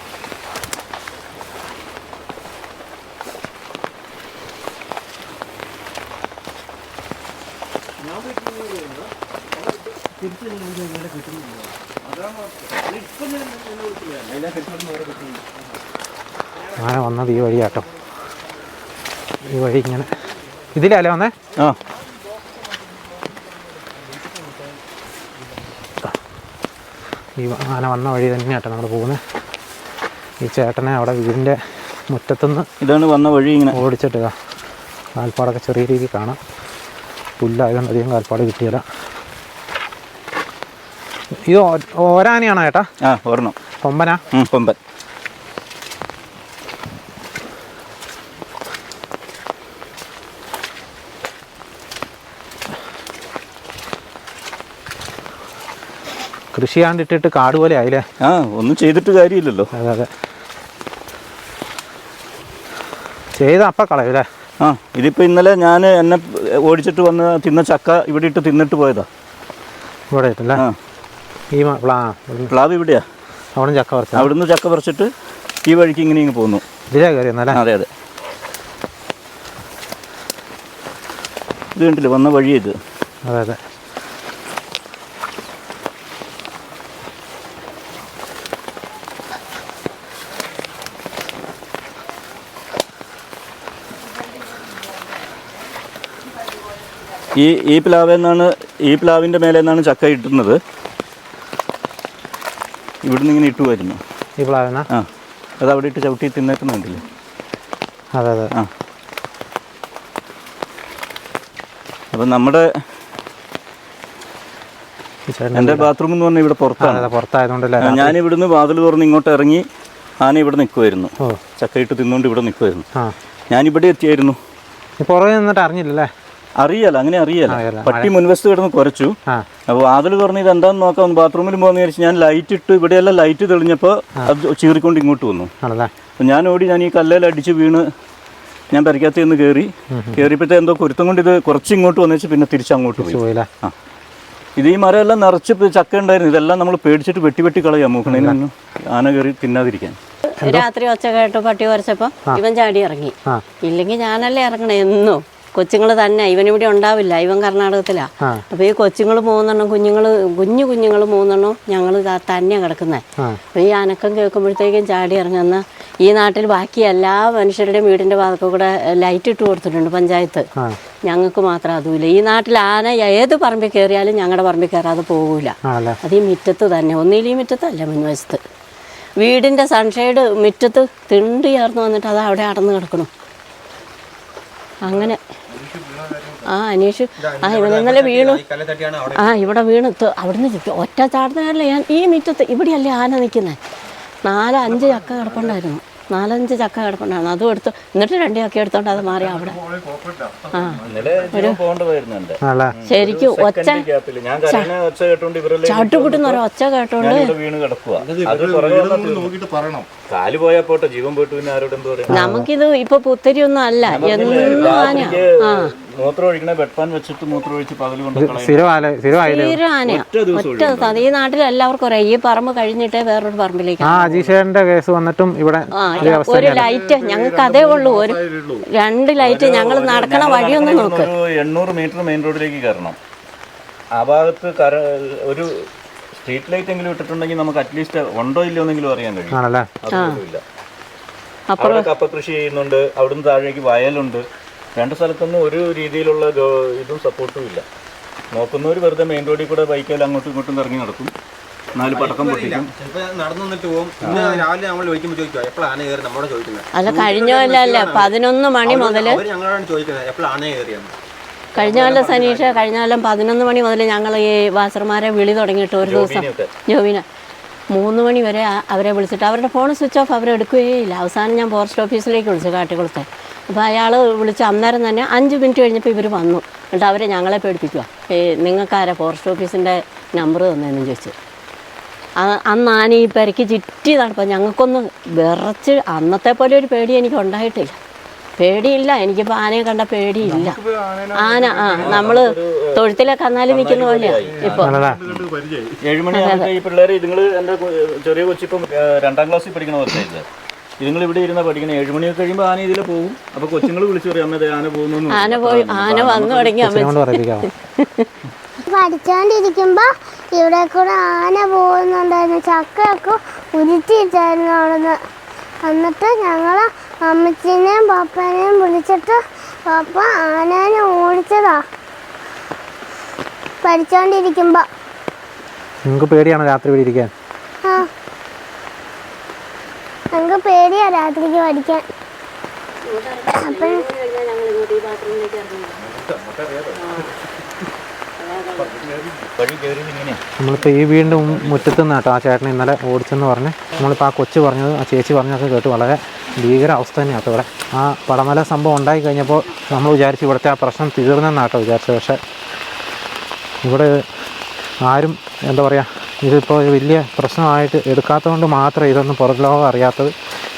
[SPEAKER 4] ആന വന്നത് ഈ വഴിയാട്ടോ. ഈ വഴി ഇങ്ങനെ ഇതിലല്ലേ വന്നേ?
[SPEAKER 1] ആ
[SPEAKER 4] ഈ ആന വന്ന വഴി തന്നെയാട്ടോ നമ്മൾ പോകുന്നത്. ഈ ചേട്ടനെ അവിടെ വീടിൻ്റെ മുറ്റത്തുനിന്ന്
[SPEAKER 1] ഇതാണ് വന്ന വഴി. ഇങ്ങനെ
[SPEAKER 4] ഓടിച്ചിട്ട് കാൽപ്പാടൊക്കെ ചെറിയ രീതിയിൽ കാണാം. പുല്ലായതുകൊണ്ട് അധികം കാൽപ്പാട് കിട്ടിയില്ല. ഇത് ഒരാനയാണോ ചേട്ടാ?
[SPEAKER 1] ആ ഒരെണ്ണം.
[SPEAKER 4] കൊമ്പനാ?
[SPEAKER 1] കൊമ്പൻ.
[SPEAKER 4] കൃഷി ചെയ്യാണ്ടിട്ടിട്ട് കാട് പോലെ ആയില്ലേ?
[SPEAKER 1] ആ ഒന്നും ചെയ്തിട്ട് കാര്യമില്ലല്ലോ.
[SPEAKER 4] അതെ അതെ, ചെയ്ത അപ്പം കളയൂല്ലേ?
[SPEAKER 1] ആ ഇതിപ്പോൾ ഇന്നലെ ഞാൻ എന്നെ ഓടിച്ചിട്ട് വന്ന് തിന്ന ചക്ക ഇവിടെ ഇട്ട് തിന്നിട്ട് പോയതാ.
[SPEAKER 4] ഇവിടെ ഇട്ടല്ലേ? ഈ
[SPEAKER 1] പ്ലാവ് ഇവിടെയാ.
[SPEAKER 4] അവിടെ ചക്ക പറിച്ചു.
[SPEAKER 1] അവിടുന്ന് ചക്ക പറിച്ചിട്ട് ഈ വഴിക്ക് ഇങ്ങനെ പോകുന്നു.
[SPEAKER 4] ഇതിലേ കയറി എന്നല്ലേ?
[SPEAKER 1] അതെ അതെ, ഇത് കണ്ടില്ലേ വന്ന വഴി ഇത്.
[SPEAKER 4] അതെ അതെ.
[SPEAKER 1] ഈ പ്ലാവിൻ്റെ മേലെ നിന്നാണ് ചക്ക ഇട്ടുന്നത്. ഇവിടുന്ന് ഇങ്ങനെ ഇട്ടുമായിരുന്നു
[SPEAKER 4] ഈ പ്ലാവിനാ?
[SPEAKER 1] ആ അത് അവിടെ ഇട്ട് ചവിട്ടി തിന്നേക്കുന്നുണ്ടല്ലേ.
[SPEAKER 4] അതെ അതെ.
[SPEAKER 1] ആ അപ്പം നമ്മുടെ എൻ്റെ ബാത്റൂം എന്ന് പറഞ്ഞാൽ ഇവിടെ പുറത്താണ്.
[SPEAKER 4] പുറത്തായതുകൊണ്ടല്ലേ.
[SPEAKER 1] ഞാൻ ഇവിടുന്ന് വാതിൽ തുറന്ന് ഇങ്ങോട്ട് ഇറങ്ങി ആന ഇവിടെ നിൽക്കുമായിരുന്നു, ചക്കയിട്ട് തിന്നുകൊണ്ട് ഇവിടെ നിൽക്കുമായിരുന്നു. ഞാനിവിടെ എത്തിയായിരുന്നു.
[SPEAKER 4] പുറകെ നിന്നിട്ട് അറിഞ്ഞില്ലല്ലേ?
[SPEAKER 1] അറിയാലോ, അങ്ങനെ അറിയാലോ. പട്ടി മുൻവശത്ത് കിടന്ന് കുറച്ചു. അപ്പോൾ വാതിൽ തുറന്ന് ഇത് എന്താണെന്ന് നോക്കാം, ബാത്റൂമിൽ പോകുന്ന വിചാരിച്ച് ഞാൻ ലൈറ്റ് ഇട്ട് ഇവിടെയെല്ലാം ലൈറ്റ് തെളിഞ്ഞപ്പോൾ അത് ചീറിക്കൊണ്ട് ഇങ്ങോട്ട് വന്നു. അപ്പം ഞാൻ ഓടി, ഞാൻ ഈ കല്ലേൽ അടിച്ച് വീണ് ഞാൻ പരിക്കകത്ത് നിന്ന് കയറിയപ്പോഴത്തെ എന്തോ കുരുത്തം കൊണ്ട് ഇത് കുറച്ച് ഇങ്ങോട്ട് വന്നേച്ച് പിന്നെ തിരിച്ചങ്ങോട്ട് പോയി. ആ ഇത് ഈ മരമെല്ലാം നിറച്ച് ചക്ക ഉണ്ടായിരുന്നു. ഇതെല്ലാം നമ്മൾ പേടിച്ചിട്ട് വെട്ടി കളയാം മൂക്കണേനൊന്നും ആന കയറി തിന്നാതിരിക്കാൻ.
[SPEAKER 3] രാത്രി ഒച്ച കേട്ട് പട്ടി കുറച്ചപ്പോ ഇവൻ ചാടി ഇറങ്ങി. ഇല്ലെങ്കിൽ ഞാനല്ലേ ഇറങ്ങണേ എന്നും. കൊച്ചുങ്ങൾ തന്നെ, ഇവനിവിടെ ഉണ്ടാവില്ല, ഇവൻ കർണാടകത്തിലാ. അപ്പൊ ഈ കൊച്ചുങ്ങൾ 3 എണ്ണം, കുഞ്ഞുങ്ങൾ 3 എണ്ണം ഞങ്ങൾ തന്നെയാണ് കിടക്കുന്നത്. അപ്പൊ ഈ അനക്കം കേൾക്കുമ്പോഴത്തേക്കും ചാടി ഇറങ്ങുന്ന ഈ നാട്ടിൽ ബാക്കി എല്ലാ മനുഷ്യരുടെയും വീടിന്റെ ഭാഗത്തു കൂടെ ലൈറ്റ് ഇട്ട് കൊടുത്തിട്ടുണ്ട് പഞ്ചായത്ത്. ഞങ്ങൾക്ക് മാത്രം അതുമില്ല. ഈ നാട്ടിൽ ആന ഏത് പറമ്പിൽ കയറിയാലും ഞങ്ങളുടെ പറമ്പിൽ കയറാതെ പോകൂല. അത് ഈ മുറ്റത്ത് തന്നെ, ഒന്നിലും ഈ മുറ്റത്തല്ല, മുൻവശത്ത് വീടിന്റെ സൺഷെയ്ഡ് മുറ്റത്ത് തിണ്ട് ചേർന്ന് വന്നിട്ട് അത് അവിടെ അടന്ന് കിടക്കണം. അങ്ങനെ അനീഷ് ഇവൻ ഇന്നലെ വീണു. ഇവിടെ വീണ് അവിടുന്ന് ഒറ്റ ചാടുന്നതല്ല, ഞാൻ ഈ മുറ്റത്ത് ഇവിടെയല്ലേ ആന നിൽക്കുന്നത്. 4-5 ചക്ക കിടപ്പുണ്ടായിരുന്നു, 4-5 ചക്ക കിടപ്പുണ്ടായിരുന്നു. അതും എടുത്ത് എന്നിട്ട് 2 ചക്ക എടുത്തോണ്ട് അത് മാറി അവിടെ. ശരിക്കും ഒച്ച ചാട്ടുപുട്ടുന്ന ഒരു ഒച്ച കേട്ടോണ്ട് നമുക്കിത് ഇപ്പൊ പുത്തരി ഒന്നും അല്ല, എന്നും ആന.
[SPEAKER 1] മൂത്രം ഒഴിക്കണ വെട്ടാൻ വെച്ചിട്ട് മൂത്രം ഒഴിച്ച് പകൽ കൊണ്ട്
[SPEAKER 3] ഒറ്റ ഈ നാട്ടിൽ എല്ലാവർക്കും അറിയാം. ഈ പറമ്പ് കഴിഞ്ഞിട്ടേ വേറൊരു പറമ്പിലേക്ക്
[SPEAKER 4] അജീഷേന്റെ കേസ് വന്നിട്ടും ഇവിടെ
[SPEAKER 3] ഒരു ലൈറ്റ് ഞങ്ങൾക്ക് അതേ ഉള്ളൂ, 2 ലൈറ്റ്. ഞങ്ങൾ നടക്കണ വഴിയൊന്നും നോക്ക്.
[SPEAKER 1] 800 മീറ്റർ മെയിൻ റോഡിലേക്ക് കയറണം. ആ ഭാഗത്ത് ഒരു സ്ട്രീറ്റ് ലൈറ്റ് എങ്കിലും ഇട്ടിട്ടുണ്ടെങ്കിൽ നമുക്ക് അറ്റ്ലീസ്റ്റ് ഉണ്ടോ ഇല്ലയോ എന്നെങ്കിലും അറിയാൻ കഴിയും. അവിടെ കപ്പ കൃഷി ചെയ്യുന്നുണ്ട്, അവിടുന്ന് താഴേക്ക് വയലുണ്ട്. 2 സ്ഥലത്തൊന്നും ഒരു രീതിയിലുള്ള ഇതും സപ്പോർട്ടും ഇല്ല. നോക്കുന്നവർ വെറുതെ മെയിൻ റോഡിൽ കൂടെ ബൈക്കിൽ അങ്ങോട്ടും ഇങ്ങോട്ടും ഇറങ്ങി നടക്കും, 4 പടക്കം പൊട്ടിക്കും.
[SPEAKER 3] അല്ല കഴിഞ്ഞ കൊല്ലം 11 മണി മുതൽ കഴിഞ്ഞ കൊല്ലം സനീഷ, കഴിഞ്ഞ കൊല്ലം 11 മണി മുതൽ ഞങ്ങൾ ഈ വാസർമാരെ വിളി തുടങ്ങിയിട്ട് ഒരു ദിവസം ജോവിന 3 മണി വരെ അവരെ വിളിച്ചിട്ട് അവരുടെ ഫോൺ സ്വിച്ച് ഓഫ്, അവരെടുക്കുകയില്ല. അവസാനം ഞാൻ പോസ്റ്റ് ഓഫീസിലേക്ക് വിളിച്ചു, കാട്ടിക്കുളത്തെ. അപ്പോൾ അയാൾ വിളിച്ച് അന്നേരം തന്നെ 5 മിനിറ്റ് കഴിഞ്ഞപ്പോൾ ഇവർ വന്നു. എന്നിട്ട് അവരെ ഞങ്ങളെ പേടിപ്പിക്കുക, നിങ്ങൾക്കാരാ പോസ്റ്റ് ഓഫീസിൻ്റെ നമ്പർ തന്നതെന്ന് ചോദിച്ചു. അന്ന് ആന ഈ പെരയ്ക്ക് ചുറ്റി നടപ്പോൾ ഞങ്ങൾക്കൊന്ന് വിറച്ച്, അന്നത്തെ പോലെ ഒരു പേടി എനിക്ക് ഉണ്ടായിട്ടില്ല. പേടിയില്ല, എനിക്കിപ്പോൾ ആനയെ കണ്ട പേടിയില്ല. ആന നമ്മൾ തൊഴുത്തിലെ കന്നാലി നിൽക്കുന്ന പോലെയാ ഇപ്പോൾ.
[SPEAKER 1] 7 മണി ഈ പിള്ളേർ ഇതുങ്ങൾ എൻ്റെ ചെറിയ കൊച്ചിപ്പം 2ാം ക്ലാസ്സിൽ പഠിക്കണ വർഷമായിട്ട് ഇതുങ്ങൾ ഇവിടെ ഇരുന്നാ പഠിക്കണം. 7 മണിയൊക്കെ കഴിയുമ്പോൾ ആന ഇതിലെ പോകും. അപ്പോൾ കൊച്ചുങ്ങൾ വിളിച്ചു പറയും, അമ്മ ആന പോകുന്നു.
[SPEAKER 3] ആന പോയി, ആന വന്നു തുടങ്ങി.
[SPEAKER 2] പഠിച്ചോണ്ടിരിക്കുമ്പോ ഇവിടെ കൂടെ ആന പോകുന്നുണ്ടായിരുന്നു, ചക്കയൊക്കെ ഉരുട്ടിയിട്ടായിരുന്നു അവിടുന്ന്. എന്നിട്ട് ഞങ്ങള് അമ്മച്ചിനെയും പപ്പനെയും വിളിച്ചിട്ട് പപ്പ ആനേനെ ഓടിച്ചതാ പഠിച്ചോണ്ടിരിക്കുമ്പോ.
[SPEAKER 4] നിങ്ങൾക്ക് പേടിയാണോ രാത്രി ഇവിടെ ഇരിക്കാൻ?
[SPEAKER 2] ഞങ്ങൾക്ക് പേടിയാ രാത്രിക്ക് പഠിക്കാൻ.
[SPEAKER 4] നമ്മളിപ്പോൾ ഈ വീടിൻ്റെ മുറ്റത്ത് നിന്ന് കേട്ടോ ആ ചേട്ടൻ ഇന്നലെ ഓടിച്ചെന്ന് പറഞ്ഞ് നമ്മളിപ്പോൾ ആ കൊച്ചു പറഞ്ഞത്, ആ ചേച്ചി പറഞ്ഞതൊക്കെ കേട്ട് വളരെ ഭീകര അവസ്ഥ തന്നെയാണ് ഇവിടെ. ആ പടമല സംഭവം ഉണ്ടായി കഴിഞ്ഞപ്പോൾ നമ്മൾ വിചാരിച്ചു ഇവിടുത്തെ ആ പ്രശ്നം തീർന്നെന്നാട്ടോ വിചാരിച്ചത്. പക്ഷേ ഇവിടെ ആരും എന്താ പറയുക, ഇതിപ്പോൾ വലിയ പ്രശ്നമായിട്ട് എടുക്കാത്തതുകൊണ്ട് മാത്രമേ ഇതൊന്നും പുറം ലോകം അറിയാത്തത്.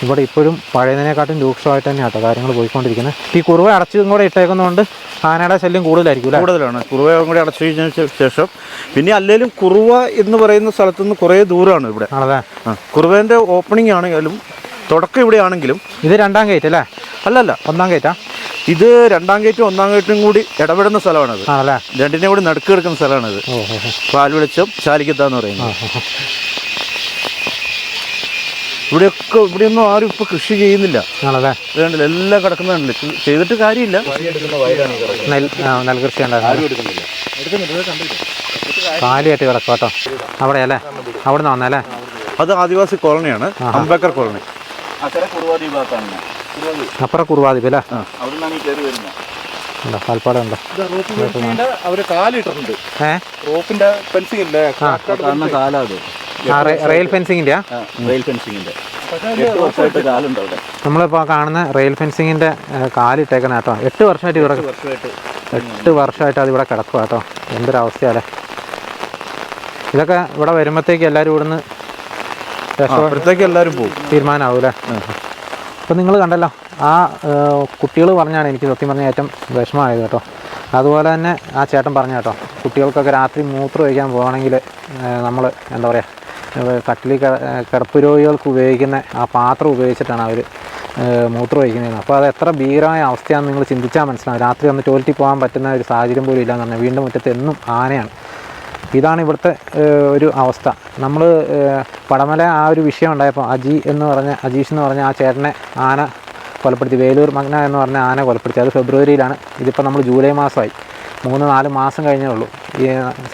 [SPEAKER 4] ഇവിടെ ഇപ്പോഴും പഴയതിനെക്കാട്ടും രൂക്ഷമായിട്ട് തന്നെയാണ് കേട്ടോ കാര്യങ്ങൾ പോയിക്കൊണ്ടിരിക്കുന്നത്. ഈ കുറുവ അടച്ചും കൂടെ ഇട്ടേക്കുന്നതുകൊണ്ട് ആനയുടെ ശല്യം കൂടുതലായിരിക്കും.
[SPEAKER 5] കൂടുതലാണ്. കുറുവയും കൂടി അടച്ചു കഴിഞ്ഞതിന് ശേഷം പിന്നെ അല്ലെങ്കിലും കുറുവ എന്ന് പറയുന്ന സ്ഥലത്തുനിന്ന് കുറേ ദൂരമാണ് ഇവിടെ.
[SPEAKER 4] ആണല്ലേ?
[SPEAKER 5] കുറുവേൻ്റെ ഓപ്പണിംഗ് ആണെങ്കിലും തുടക്കം ഇവിടെ ആണെങ്കിലും.
[SPEAKER 4] ഇത് 2ാം ഗേറ്റ് അല്ലേ?
[SPEAKER 5] അല്ലല്ല,
[SPEAKER 4] 1ാം ഗേറ്റാ.
[SPEAKER 5] ഇത് 2ാം ഗേറ്റും 1ാം ഗേറ്റും കൂടി ഇടപെടുന്ന സ്ഥലമാണത്.
[SPEAKER 4] ആണല്ലേ?
[SPEAKER 5] 2ന്റെയും കൂടി നടുക്ക് കിടക്കുന്ന സ്ഥലമാണിത്. പാൽവെളിച്ചം ചാലിക്കത്താന്ന് പറയുന്നത്. ഇവിടെയൊന്നും ആരും ഇപ്പൊ കൃഷി ചെയ്യുന്നില്ല.
[SPEAKER 4] ആണല്ലേ?
[SPEAKER 5] വേണ്ടില്ല, എല്ലാം കിടക്കുന്നുണ്ടല്ലോ, ചെയ്തിട്ട് കാര്യമില്ല.
[SPEAKER 4] നെൽകൃഷി കാലിയായിട്ട് കിടക്കും കേട്ടോ അവിടെ അല്ലേ? അവിടെ നിന്ന് വന്നല്ലേ?
[SPEAKER 5] അത് ആദിവാസി കോളനിയാണ്, അംബേദ്കർ കോളനി.
[SPEAKER 4] അപ്പുറം കുറുവാദ്വീപ് അല്ലേ?
[SPEAKER 1] അവിടെ നിന്നാണ് ഈ കയറി വരുന്നത്.
[SPEAKER 4] ഉണ്ടോ കാൽപ്പാടം ഉണ്ടോ?
[SPEAKER 5] അവര് കാലിട്ടിട്ടുണ്ട്.
[SPEAKER 4] ഏ
[SPEAKER 5] റോപ്പിന്റെ ഫെൻസിംഗ് ഇല്ലേ?
[SPEAKER 1] കാണുന്ന കാലാ അത്.
[SPEAKER 4] റെയിൽ ഫെൻസിങ്ങിൻ്റെ
[SPEAKER 1] റെയിൽ ഫെൻസിങ്ങിന്റെ 8 വർഷമായിട്ട് കാലുണ്ട് അവിടെ.
[SPEAKER 4] നമ്മളിപ്പോൾ കാണുന്ന റെയിൽ ഫെൻസിങ്ങിൻ്റെ കാലിട്ടേക്കുന്ന കേട്ടോ. 8 വർഷമായിട്ട് ഇവിടെ 8 വർഷമായിട്ട് അത് ഇവിടെ കിടക്കുക കേട്ടോ. എന്തൊരവസ്ഥയല്ലേ ഇതൊക്കെ. ഇവിടെ വരുമ്പോഴത്തേക്ക് എല്ലാവരും ഇവിടുന്ന്
[SPEAKER 5] അപ്പോഴത്തേക്ക് എല്ലാവരും പോകും,
[SPEAKER 4] തീരുമാനമാവും അല്ലേ? അപ്പോൾ നിങ്ങൾ കണ്ടല്ലോ, ആ കുട്ടികൾ പറഞ്ഞാണ് എനിക്ക് സത്യം പറഞ്ഞാൽ ഏറ്റവും വിഷമമായത് കേട്ടോ. അതുപോലെ തന്നെ ആ ചേട്ടൻ പറഞ്ഞ കേട്ടോ, കുട്ടികൾക്കൊക്കെ രാത്രി മൂത്രം ഒഴിക്കാൻ പോകണമെങ്കിൽ നമ്മൾ എന്താ പറയുക, കട്ടിലിൽ കിടപ്പ് രോഗികൾക്ക് ഉപയോഗിക്കുന്ന ആ പാത്രം ഉപയോഗിച്ചിട്ടാണ് അവർ മൂത്രം ഒഴിക്കുന്നത്. അപ്പോൾ അത് എത്ര ഭീകരമായ അവസ്ഥയാണെന്ന് നിങ്ങൾ ചിന്തിച്ചാൽ മനസ്സിലാവും. രാത്രി ഒന്ന് ടോയ്ലറ്റിൽ പോകാൻ പറ്റുന്ന ഒരു സാഹചര്യം പോലും ഇല്ലയെന്ന് പറഞ്ഞാൽ വീണ്ടും മുറ്റത്ത് എന്നും ആനയാണ്. ഇതാണ് ഇവിടുത്തെ ഒരു അവസ്ഥ. നമ്മൾ പടമല ആ ഒരു വിഷയം ഉണ്ടായപ്പോൾ അജീഷ് എന്ന് പറഞ്ഞ ആ ചേട്ടനെ ആന കൊലപ്പെടുത്തി. വേലൂർ മഗ്ന എന്ന് പറഞ്ഞ ആന കൊലപ്പെടുത്തി. അത് ഫെബ്രുവരിയിലാണ്. ഇതിപ്പോൾ നമ്മൾ ജൂലൈ മാസമായി. 3-4 മാസം കഴിഞ്ഞേ ഉള്ളൂ. ഈ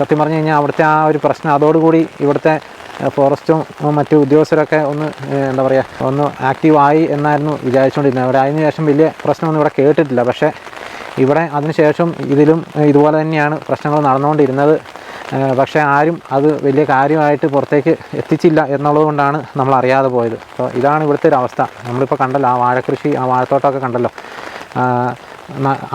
[SPEAKER 4] സത്യം പറഞ്ഞു കഴിഞ്ഞാൽ അവിടുത്തെ ആ ഒരു പ്രശ്നം അതോടുകൂടി ഇവിടുത്തെ ഫോറസ്റ്റും മറ്റു ഉദ്യോഗസ്ഥരൊക്കെ ഒന്ന് എന്താ പറയുക ഒന്ന് ആക്റ്റീവായി എന്നായിരുന്നു വിചാരിച്ചുകൊണ്ടിരുന്നത്. അവർ അതിന് ശേഷം വലിയ പ്രശ്നമൊന്നും ഇവിടെ കേട്ടിട്ടില്ല. പക്ഷേ ഇവിടെ അതിനുശേഷം ഇതിലും ഇതുപോലെ തന്നെയാണ് പ്രശ്നങ്ങൾ നടന്നുകൊണ്ടിരുന്നത്. പക്ഷേ ആരും അത് വലിയ കാര്യമായിട്ട് പുറത്തേക്ക് എത്തിച്ചില്ല എന്നുള്ളത് കൊണ്ടാണ് നമ്മൾ അറിയാതെ പോയത്. അപ്പോൾ ഇതാണ് ഇവിടുത്തെ ഒരു അവസ്ഥ. നമ്മളിപ്പോൾ കണ്ടല്ലോ, ആ വാഴക്കൃഷി, ആ വാഴത്തോട്ടമൊക്കെ കണ്ടല്ലോ.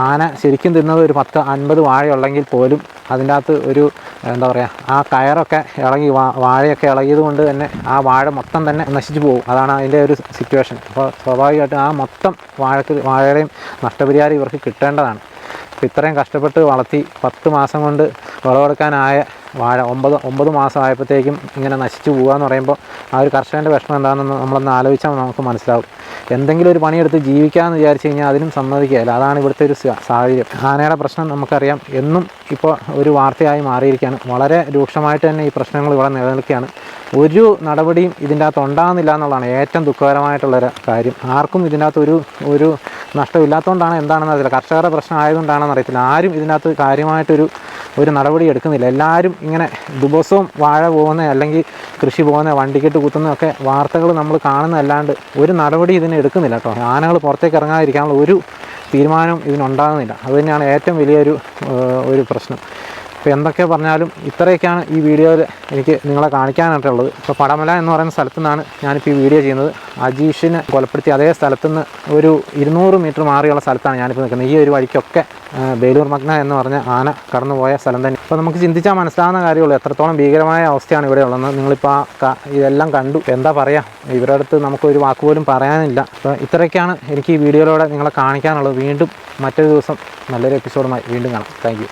[SPEAKER 4] ആന ശരിക്കും തിന്നത് ഒരു 10-50 വാഴയുള്ളെങ്കിൽ പോലും അതിൻ്റെ അകത്ത് ഒരു എന്താ പറയുക, ആ കയറൊക്കെ ഇളകി വാഴയൊക്കെ ഇളകിയത് കൊണ്ട് തന്നെ ആ വാഴ മൊത്തം തന്നെ നശിച്ചു പോകും. അതാണ് അതിൻ്റെ ഒരു സിറ്റുവേഷൻ. അപ്പോൾ സ്വാഭാവികമായിട്ടും ആ മൊത്തം വാഴയുടെയും നഷ്ടപരിഹാരം ഇവർക്ക് കിട്ടേണ്ടതാണ്. അപ്പോൾ ഇത്രയും കഷ്ടപ്പെട്ട് വളർത്തി 10 മാസം കൊണ്ട് വിളവെടുക്കാനായ വാഴ 9 മാസം ആയപ്പോഴത്തേക്കും ഇങ്ങനെ നശിച്ചു പോകുക എന്ന് പറയുമ്പോൾ ആ ഒരു കർഷകൻ്റെ വിഷമം എന്താണെന്ന് നമ്മളൊന്ന് ആലോചിച്ചാൽ നമുക്ക് മനസ്സിലാവും. എന്തെങ്കിലും ഒരു പണിയെടുത്ത് ജീവിക്കാമെന്ന് വിചാരിച്ചു കഴിഞ്ഞാൽ അതിനും സമ്മതിക്കുകയില്ല. അതാണ് ഇവിടുത്തെ ഒരു സാഹചര്യം. ആനയുടെ പ്രശ്നം നമുക്കറിയാം, എന്നും ഇപ്പോൾ ഒരു വാർത്തയായി മാറിയിരിക്കുകയാണ്. വളരെ രൂക്ഷമായിട്ട് തന്നെ ഈ പ്രശ്നങ്ങൾ ഇവിടെ നിലനിൽക്കുകയാണ്. ഒരു നടപടിയും ഇതിൻ്റെ അകത്ത് ഉണ്ടാകുന്നില്ല എന്നുള്ളതാണ് ഏറ്റവും ദുഃഖകരമായിട്ടുള്ളൊരു കാര്യം. ആർക്കും ഇതിൻ്റെ അകത്ത് ഒരു നഷ്ടമില്ലാത്തതുകൊണ്ടാണ് എന്താണെന്ന് അറിയില്ല. കർഷകരുടെ പ്രശ്നം ആയതുകൊണ്ടാണെന്ന് അറിയത്തില്ല. ആരും ഇതിൻ്റെ അകത്ത് കാര്യമായിട്ടൊരു നടപടി എടുക്കുന്നില്ല. എല്ലാവരും ഇങ്ങനെ ദിവസവും വാഴ പോകുന്ന അല്ലെങ്കിൽ കൃഷി പോകുന്ന വണ്ടിക്കെട്ട് കുത്തുന്നതൊക്കെ വാർത്തകൾ നമ്മൾ കാണുന്നതല്ലാണ്ട് ഒരു നടപടി ഇതിന് എടുക്കുന്നില്ല കേട്ടോ. ആനകൾ പുറത്തേക്ക് ഇറങ്ങാതിരിക്കാനുള്ള ഒരു തീരുമാനവും ഇതിനുണ്ടാകുന്നില്ല. അതുതന്നെയാണ് ഏറ്റവും വലിയൊരു പ്രശ്നം. അപ്പോൾ എന്തൊക്കെ പറഞ്ഞാലും ഇത്രയൊക്കെയാണ് ഈ വീഡിയോയിൽ എനിക്ക് നിങ്ങളെ കാണിക്കാനായിട്ടുള്ളത്. ഇപ്പോൾ പടമല എന്ന് പറയുന്ന സ്ഥലത്തു നിന്നാണ് ഞാനിപ്പോൾ ഈ വീഡിയോ ചെയ്യുന്നത്. അജീഷിനെ കൊലപ്പെടുത്തി അതേ സ്ഥലത്തു നിന്ന് ഒരു 200 മീറ്റർ മാറിയുള്ള സ്ഥലത്താണ് ഞാനിപ്പോൾ നിൽക്കുന്നത്. ഈ ഒരു വഴിക്കൊക്കെ ബേലൂർ മഗ്ന എന്ന് പറഞ്ഞ ആന കടന്നുപോയ സ്ഥലം തന്നെ. അപ്പോൾ നമുക്ക് ചിന്തിച്ചാൽ മനസ്സിലാവുന്ന കാര്യമുള്ളൂ എത്രത്തോളം ഭീകരമായ അവസ്ഥയാണ് ഇവിടെ ഉള്ളത്. നിങ്ങളിപ്പോൾ ഇതെല്ലാം കണ്ടു. എന്താ പറയുക, ഇവരുടെ അടുത്ത് നമുക്കൊരു വാക്കുപോലും പറയാനില്ല. അപ്പോൾ ഇത്രയൊക്കെയാണ് എനിക്ക് ഈ വീഡിയോയിലൂടെ നിങ്ങളെ കാണിക്കാനുള്ളത്. വീണ്ടും മറ്റൊരു ദിവസം നല്ലൊരു എപ്പിസോഡുമായി വീണ്ടും കാണാം. Thank you.